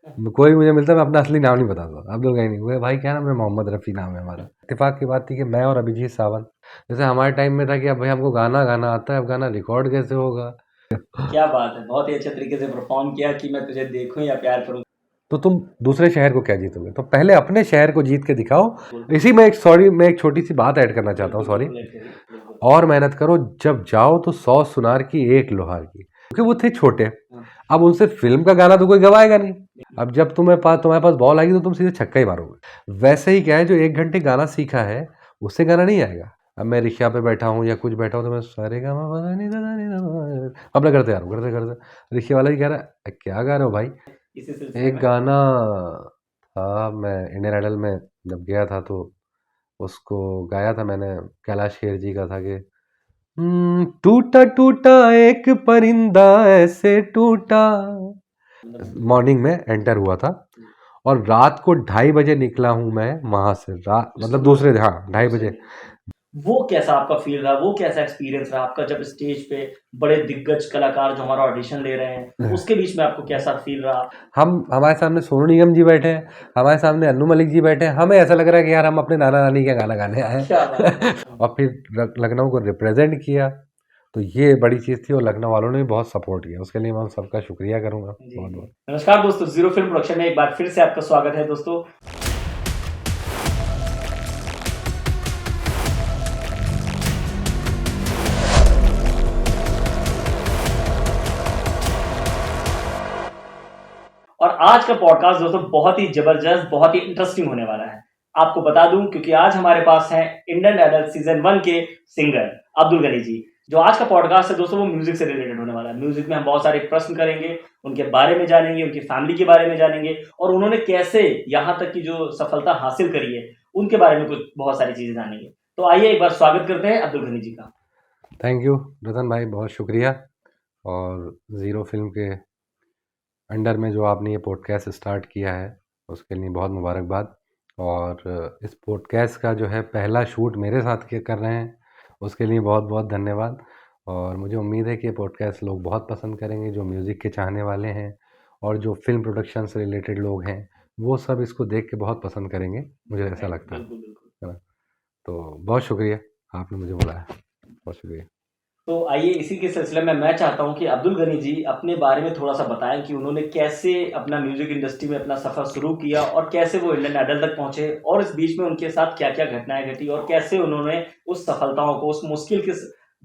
कोई मुझे मिलता, मैं अपना असली नाम नहीं बताता, अब्दुल गनी नहीं हुए भाई, क्या नाम है, मोहम्मद रफ़ी नाम है हमारा। इत्तेफाक की बात थी कि मैं और अभिजीत सावंत, जैसे हमारे टाइम में था कि अब भाई हमको गाना गाना आता है, अब गाना रिकॉर्ड कैसे होगा। क्या बात है, बहुत ही अच्छे तरीके से परफॉर्म किया कि मैं तुझे देखूं या प्यार करूं। तो तुम दूसरे शहर को क्या जीतोगे, तो पहले अपने शहर को जीत के दिखाओ। इसी में एक सॉरी, मैं एक छोटी सी बात ऐड करना चाहता हूँ, बिल्कुल सॉरी। बिल्कुल ऐड करिए, बिल्कुल। और मेहनत करो, जब जाओ तो 100 सुनार की 1 लोहार की, क्योंकि वो थे छोटे। हाँ, अब उनसे फिल्म का गाना तो कोई गवाएगा नहीं। अब जब तुम्हारे पास बॉल आएगी तो तुम सीधे छक्का ही मारोगे। वैसे ही क्या है, जो 1 घंटे गाना सीखा है उससे गाना नहीं आएगा। अब मैं रिक्शा पे बैठा हूँ या कुछ बैठा हूँ तो मैं सारे गा मा पा धा नी सा धा नी धा पा, अपना करते आ रहा हूँ, करते करते रिक्शे वाला ही कह रहा है, क्या गा रहे हो भाई। इसी सिलसिले एक में गाना था, मैं इंडियन आइडल में जब गया था तो उसको गाया था मैंने, कैलाश खेर जी का था कि टूटा टूटा एक परिंदा ऐसे टूटा। मॉर्निंग में एंटर हुआ था और रात को 2:30 बजे निकला हूँ मैं वहां से, रात मतलब दूसरे, हाँ 2:30 बजे। वो कैसा आपका फील रहा, वो कैसा एक्सपीरियंस रहा आपका जब स्टेज पे बड़े दिग्गज कलाकार जो हमारा ऑडिशन ले रहे हैं उसके बीच में आपको कैसा फील रहा? हम हमारे सामने सोनू निगम जी बैठे हैं, हमारे सामने अन्नू मलिक जी बैठे हैं, हमें ऐसा लग रहा है कि यार हम अपने नाना नानी का गाना गाने आए क्या बात है। हैं। और फिर लखनऊ को रिप्रेजेंट किया, तो ये बड़ी चीज़ थी और लखनऊ वालों ने भी बहुत सपोर्ट किया, उसके लिए मैं उन सबका शुक्रिया करूंगा जी बहुत जी। बहुत। नमस्कार दोस्तों, जीरो फिल्म प्रोडक्शन में एक बार फिर से आपका स्वागत है दोस्तों। और आज का पॉडकास्ट दोस्तों बहुत ही जबरदस्त, बहुत ही इंटरेस्टिंग होने वाला है। आपको बता दूं क्योंकि आज हमारे पास हैं इंडियन आइडल सीजन 1 के सिंगर अब्दुल गनी जी। जो आज का पॉडकास्ट है दोस्तों वो म्यूजिक से रिलेटेड होने वाला है। म्यूजिक में हम बहुत सारे प्रश्न करेंगे, उनके बारे में जानेंगे, उनकी फैमिली के बारे में जानेंगे और उन्होंने कैसे यहाँ तक की जो सफलता हासिल करी है उनके बारे में कुछ बहुत सारी चीजें जानेंगे। तो आइए एक बार स्वागत करते हैं अब्दुल गनी जी का। थैंक यू रतन भाई, बहुत शुक्रिया। और ज़ीरो फिल्म के अंडर में जो आपने ये पॉडकास्ट स्टार्ट किया है उसके लिए बहुत मुबारकबाद। और इस पॉडकास्ट का जो है पहला शूट मेरे साथ के कर रहे हैं, उसके लिए बहुत बहुत धन्यवाद। और मुझे उम्मीद है कि ये पॉडकास्ट लोग बहुत पसंद करेंगे, जो म्यूज़िक के चाहने वाले हैं और जो फिल्म प्रोडक्शन से रिलेटेड लोग हैं, वो सब इसको देख के बहुत पसंद करेंगे, मुझे ऐसा लगता बिल्कुल बिल्कुल। है ना। तो बहुत शुक्रिया, आपने मुझे बुलाया, बहुत शुक्रिया। तो आइए इसी के सिलसिले में मैं चाहता हूं कि अब्दुल गनी जी अपने बारे में थोड़ा सा बताएं कि उन्होंने कैसे अपना म्यूजिक इंडस्ट्री में अपना सफर शुरू किया और कैसे वो इंडियन आइडल तक पहुंचे और इस बीच में उनके साथ क्या क्या घटनाएं घटी और कैसे उन्होंने उस सफलताओं को, उस मुश्किल के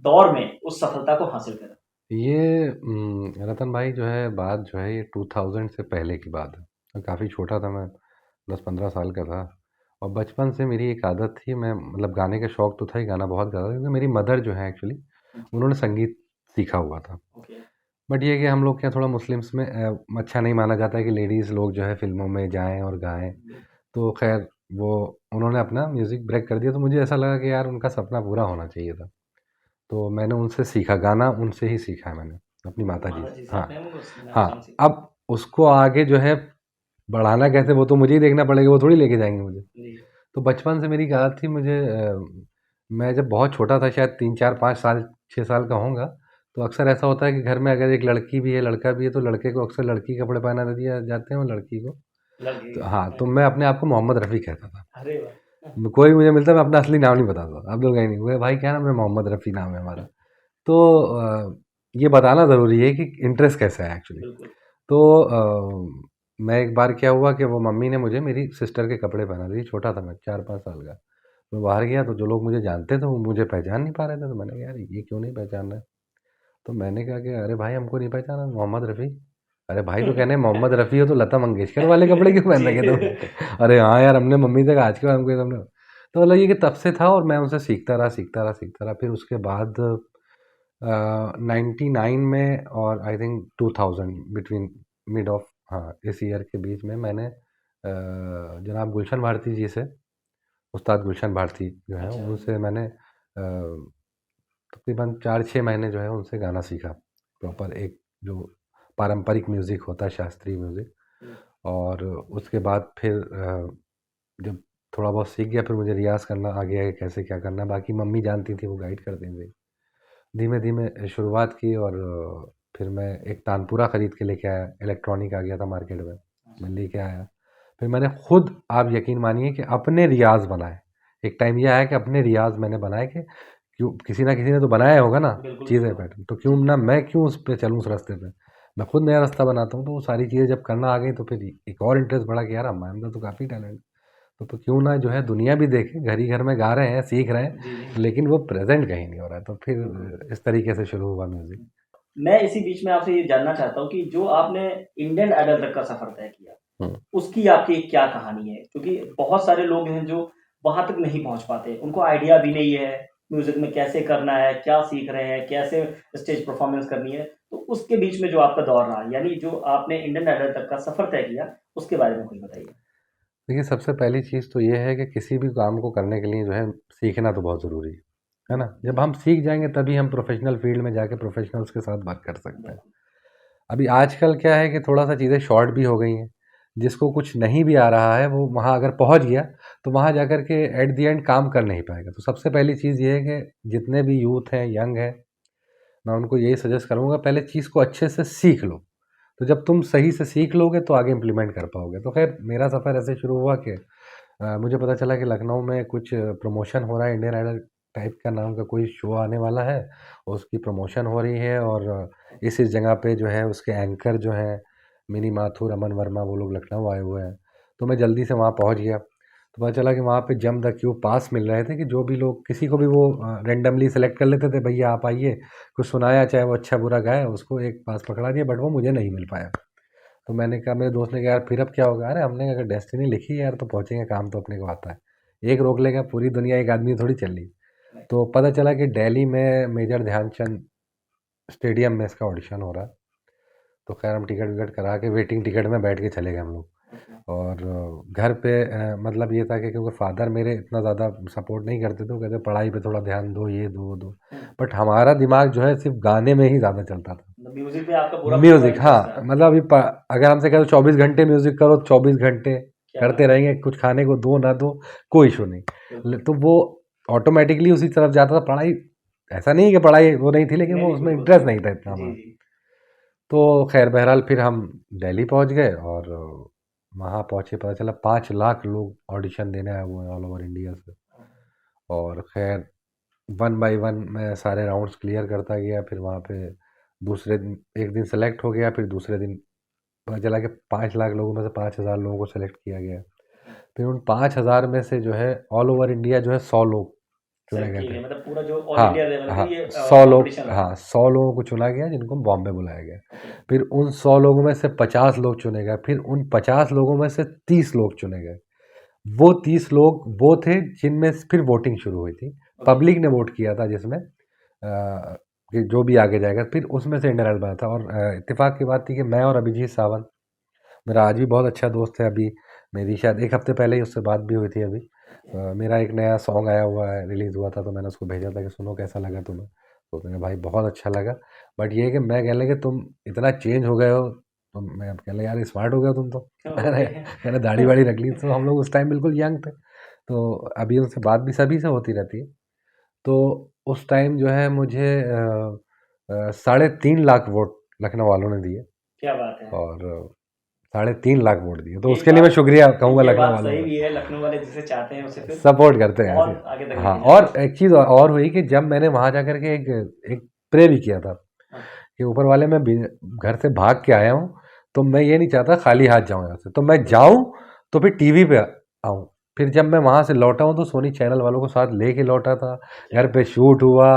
दौर में उस सफलता को हासिल करा। ये रतन भाई जो है, बात जो है ये 2000 से पहले की बात है। काफ़ी छोटा था मैं, 10-15 साल का था। और बचपन से मेरी एक आदत थी, मैं मतलब गाने का शौक तो था ही, गाना बहुत गाता था क्योंकि मेरी मदर जो है एक्चुअली उन्होंने संगीत सीखा हुआ था। ओके। बट ये है कि हम लोग क्या, थोड़ा मुस्लिम्स में अच्छा नहीं माना जाता है कि लेडीज़ लोग जो है फिल्मों में जाएं और गाएं। तो खैर, वो उन्होंने अपना म्यूज़िक ब्रेक कर दिया, तो मुझे ऐसा लगा कि यार उनका सपना पूरा होना चाहिए था। तो मैंने उनसे सीखा, गाना उनसे ही सीखा है मैंने, अपनी माताजी माता जी से। से हाँ, आपने वो सॉन्ग हाँ। सीखा। अब उसको आगे जो है बढ़ाना कैसे, वो तो मुझे ही देखना पड़ेगा, वो थोड़ी लेके जाएँगे मुझे। जी। तो बचपन से मेरी एक आदत थी, मुझे मैं जब बहुत छोटा था, शायद 3, 4, 5 साल, 6 साल का होऊँगा, तो अक्सर ऐसा होता है कि घर में अगर एक लड़की भी है, लड़का भी है, तो लड़के को अक्सर लड़की के कपड़े पहना दिया जाते हैं और लड़की को, लड़के तो हाँ, के। तो मैं अपने आप को मोहम्मद रफ़ी कहता था। अरे वाह। कोई मुझे मिलता, मैं अपना असली नाम नहीं बताता, अब्दुल गनी नहीं हुए भाई, क्या नाम है, मोहम्मद रफ़ी नाम है हमारा। तो ये बताना ज़रूरी है कि इंटरेस्ट कैसा है एक्चुअली। बिल्कुल। तो मैं एक बार क्या हुआ कि वो मम्मी ने मुझे मेरी सिस्टर के कपड़े पहना दिए, छोटा था मैं, 4-5 साल का। मैं बाहर गया तो जो लोग मुझे जानते थे वो मुझे पहचान नहीं पा रहे थे, तो मैंने कहा यार ये क्यों नहीं पहचान रहे। तो मैंने कहा कि अरे भाई हमको नहीं पहचाना, मोहम्मद रफ़ी। अरे भाई तो कहने मोहम्मद रफ़ी हो तो लता मंगेशकर वाले कपड़े क्यों पहन जी। रखे तुम। अरे हाँ यार, हमने मम्मी से कहा आज के बाद हमको तुमने। तो मतलब ये कि तब से था और मैं उनसे सीखता रहा, सीखता रहा, सीखता रहा। फिर उसके बाद 99 में और I think 2000 between, mid of, हाँ इस ईयर के बीच में मैंने जनाब गुलशन भारती जी से, उस्ताद गुलशन भारती जो है अच्छा। उनसे मैंने तकरीबन 4-6 महीने जो है उनसे गाना सीखा, प्रॉपर एक जो पारंपरिक म्यूज़िक होता है, शास्त्रीय म्यूज़िक। और उसके बाद फिर जब थोड़ा बहुत सीख गया, फिर मुझे रियाज़ करना आ गया कि कैसे क्या करना है। बाकी मम्मी जानती थी, वो गाइड करती थी। धीमे धीमे शुरुआत की और फिर मैं एक तानपुरा ख़रीद के लेके आया, इलेक्ट्रॉनिक आ गया था मार्केट में। मैं लेके आया। फिर मैंने खुद, आप यकीन मानिए कि अपने रियाज़ बनाए। एक टाइम ये आया कि अपने रियाज़ मैंने बनाए कि क्यों, किसी ना किसी ने तो बनाया होगा ना बिल्कुल, चीज़ें बिल्कुल। पैटर्न, तो क्यों ना मैं क्यों उस पे चलूँ, उस रास्ते पे। मैं खुद नया रास्ता बनाता हूँ, तो वो सारी चीज़ें जब करना आ गई तो फिर एक और इंटरेस्ट बढ़ा कि यार हमारे अंदर तो काफ़ी टैलेंट, तो क्यों ना जो है दुनिया भी देखे, घर ही घर में गा रहे हैं, सीख रहे हैं, जी, जी। लेकिन वो प्रेज़ेंट कहीं नहीं हो रहा है। तो फिर बिल्कुल। इस तरीके से शुरू हुआ म्यूज़िक। मैं इसी बीच में आपसे ये जानना चाहता हूँ कि जो आपने इंडियन आइडल तक का सफ़र तय किया, हुँ। उसकी आपकी क्या कहानी है? क्योंकि बहुत सारे लोग हैं जो वहाँ तक नहीं पहुँच पाते, उनको आइडिया भी नहीं है, म्यूज़िक में कैसे करना है, क्या सीख रहे हैं, कैसे स्टेज परफ़ॉर्मेंस करनी है। तो उसके बीच में जो आपका दौर रहा, यानी जो आपने इंडियन आइडल तक का सफ़र तय किया, उसके बारे में कुछ बताइए? देखिए, सबसे पहली चीज़ तो ये है कि किसी भी काम को करने के लिए जो है सीखना तो बहुत ज़रूरी है ना? जब हम सीख जाएँगे तभी हम प्रोफ़ेशनल फ़ील्ड में जाके प्रोफ़ेशनल्स के साथ वर्क कर सकते हैं। बिल्कुल। अभी आजकल क्या है कि थोड़ा-सा चीज़ें शॉर्ट भी हो गई हैं। जिसको कुछ नहीं भी आ रहा है, वो वहाँ अगर पहुँच गया, तो वहाँ जाकर के एट द एंड काम कर नहीं पाएगा। तो सबसे पहली चीज़ ये है कि जितने भी यूथ हैं, यंग हैं, मैं उनको यही सजेस्ट करूँगा, पहले चीज़ को अच्छे से सीख लो। तो जब तुम सही से सीख लोगे तो आगे इम्प्लीमेंट कर पाओगे। तो ख़ैर मेरा सफ़र ऐसे शुरू हुआ कि मुझे पता चला कि लखनऊ में कुछ प्रमोशन हो रहा है, इंडियन आइडल टाइप का नाम का कोई शो आने वाला है, और उसकी प्रमोशन हो रही है, और इस जगह पे जो है उसके एंकर जो हैं मिनी माथुर, अमन वर्मा, वो लोग लखनऊ आए हुए हैं। तो मैं जल्दी से वहाँ पहुँच गया। तो पता चला कि वहाँ पे जम द क्यू पास मिल रहे थे, कि जो भी लोग, किसी को भी वो रैंडमली सेलेक्ट कर लेते थे, भैया आप आइए, कुछ सुनाया, चाहे वो अच्छा बुरा गाए, उसको एक पास पकड़ा दिया, बट वो मुझे नहीं मिल पाया। तो मैंने कहा, मेरे दोस्त ने कहा यार फिर अब क्या होगा? अरे हमने अगर डेस्टिनी लिखी है यार तो पहुंचेंगे, काम तो अपने को आता है। एक रोक लेगा, पूरी दुनिया एक आदमी थोड़ी चल रही। राइट। तो पता चला कि दिल्ली में मेजर ध्यानचंद स्टेडियम में इसका ऑडिशन हो रहा है। तो खैर हम टिकट विकट करा के वेटिंग टिकट में बैठ के चले गए हम लोग। ओके। और घर पे मतलब ये था कि क्योंकि फादर मेरे इतना ज़्यादा सपोर्ट नहीं करते थे, वो कहते पढ़ाई पे थोड़ा ध्यान दो, ये दो वो दो। हुँ। बट हमारा दिमाग जो है सिर्फ गाने में ही ज़्यादा चलता था। मतलब म्यूज़िक में आपका पूरा पूरा म्यूज़िक, इंटरेस्ट हाँ, था। मतलब अभी अगर हमसे कहो 24 घंटे म्यूज़िक करो, 24 घंटे क्या करते बात है! रहेंगे, कुछ खाने को दो ना दो, कोई इशू नहीं। बिल्कुल। तो वो ऑटोमेटिकली उसी तरफ जाता था। पढ़ाई, ऐसा नहीं है कि पढ़ाई वो नहीं थी, लेकिन नहीं, वो नहीं, उसमें बिल्कुल। इंटरेस्ट नहीं था इतना जी, हमारा। जी। तो खैर बहरहाल फिर हम दिल्ली पहुंच गए, और वहाँ पहुँचे, पता चला 5 लाख लोग ऑडिशन देने आए हुए हैं ऑल ओवर इंडिया से। और खैर वन बाय वन मैं सारे राउंड्स क्लियर करता गया। फिर वहाँ पे दूसरे दिन, एक दिन सेलेक्ट हो गया, फिर दूसरे दिन पता चला कि 5 लाख लोगों में से 5,000 लोगों को सेलेक्ट किया गया। फिर उन 5,000 में से जो है ऑल ओवर इंडिया जो है 100 लोग चुने सेलेक्ट गए किए थे। गए मतलब पूरा जो ऑल इंडिया हाँ, लेवल पे हाँ, ये 100 लोग, कॉम्पिटिशन रहा। हाँ, 100 लोगों को चुना गया जिनको बॉम्बे बुलाया गया। ओके। फिर उन 100 लोगों में से 50 लोग चुने गए, फिर उन 50 लोगों में से 30 लोग चुने गए। वो 30 लोग वो थे जिनमें फिर वोटिंग शुरू हुई थी। ओके। पब्लिक ने वोट किया था जिसमें कि जो भी आगे जाएगा, फिर उसमें से इंडियन आइडल बना था। और इत्तेफाक की बात थी कि मैं और अभिजीत सावंत, मेरा आज भी बहुत अच्छा दोस्त है, अभी मेरी शायद 1 हफ्ते पहले ही उससे बात भी हुई थी अभी। ओके। मेरा एक नया सॉन्ग आया हुआ है, रिलीज़ हुआ था, तो मैंने उसको भेजा था कि सुनो कैसा लगा तुम्हें? तो उसने कहा भाई बहुत अच्छा लगा। बट ये है कि मैं कहने लगे तुम इतना चेंज हो गए हो, तो मैं कहने लगा यार स्मार्ट हो गए हो तुम तो। मैंने ओके। मैंने दाढ़ी-वाढ़ी रख ली, तो हम लोग उस टाइम बिल्कुल यंग थे। तो अभी उनसे बात भी सभी से होती रहती है। तो उस टाइम जो है मुझे साढ़े 3 लाख वोट लखनऊ वालों ने दिए, क्या बात है! और साढ़े 3 लाख वोट दिए। तो एक उसके लिए मैं बात शुक्रिया कहूँगा ये लखनऊ बात वालों सही का। भी है, लखनऊ वाले जिसे चाहते हैं उसे फिर सपोर्ट करते हैं ऐसे। बहुत आगे तक हाँ, लेके जाते और हैं। एक चीज़ और हुई कि जब मैंने वहाँ जाकर के एक प्रे भी किया था हाँ, कि ऊपर वाले, मैं घर से भाग के आया हूँ, तो मैं ये नहीं चाहता खाली हाथ जाऊँ यहाँ से। तो मैं बिल्कुल। जाऊँ तो फिर टीवी पे आऊँ। फिर जब मैं वहाँ से लौटा हूँ तो सोनी चैनल वालों को साथ लेके लौटा था। क्या घर बात पे शूट हुआ।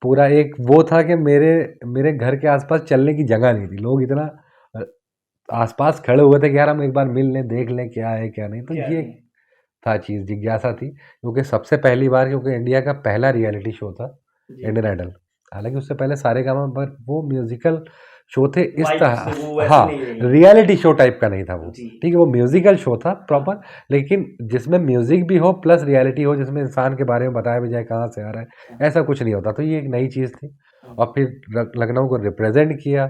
पूरा एक वो था कि मेरे मेरे घर के आसपास चलने की जगह नहीं थी। लोग इतना अ, आसपास खड़े हुए थे कि यार हम एक बार मिल लें, देख लें क्या है क्या नहीं। तो क्या ये नहीं। था चीज़, जिज्ञासा थी, क्योंकि सबसे पहली बार, क्योंकि इंडिया का पहला रियलिटी शो था जी। Indian idol. हालाँकि उससे पहले सारेगामा, पर वो म्यूज़िकल शो थे इस वाइब्स तरह। वो वैसी हाँ, नहीं रही। रियलिटी शो टाइप का नहीं था वो, जी। ठीक है? वो म्यूज़िकल शो था हाँ, प्रॉपर, लेकिन जिसमें म्यूज़िक भी हो प्लस रियलिटी हो, जिसमें इंसान के बारे में बताया भी जाए कहाँ से आ रहा हाँ, है, ऐसा कुछ नहीं होता। तो ये एक नई चीज़ थी, हाँ। और फिर लखनऊ को रिप्रेज़ेंट किया,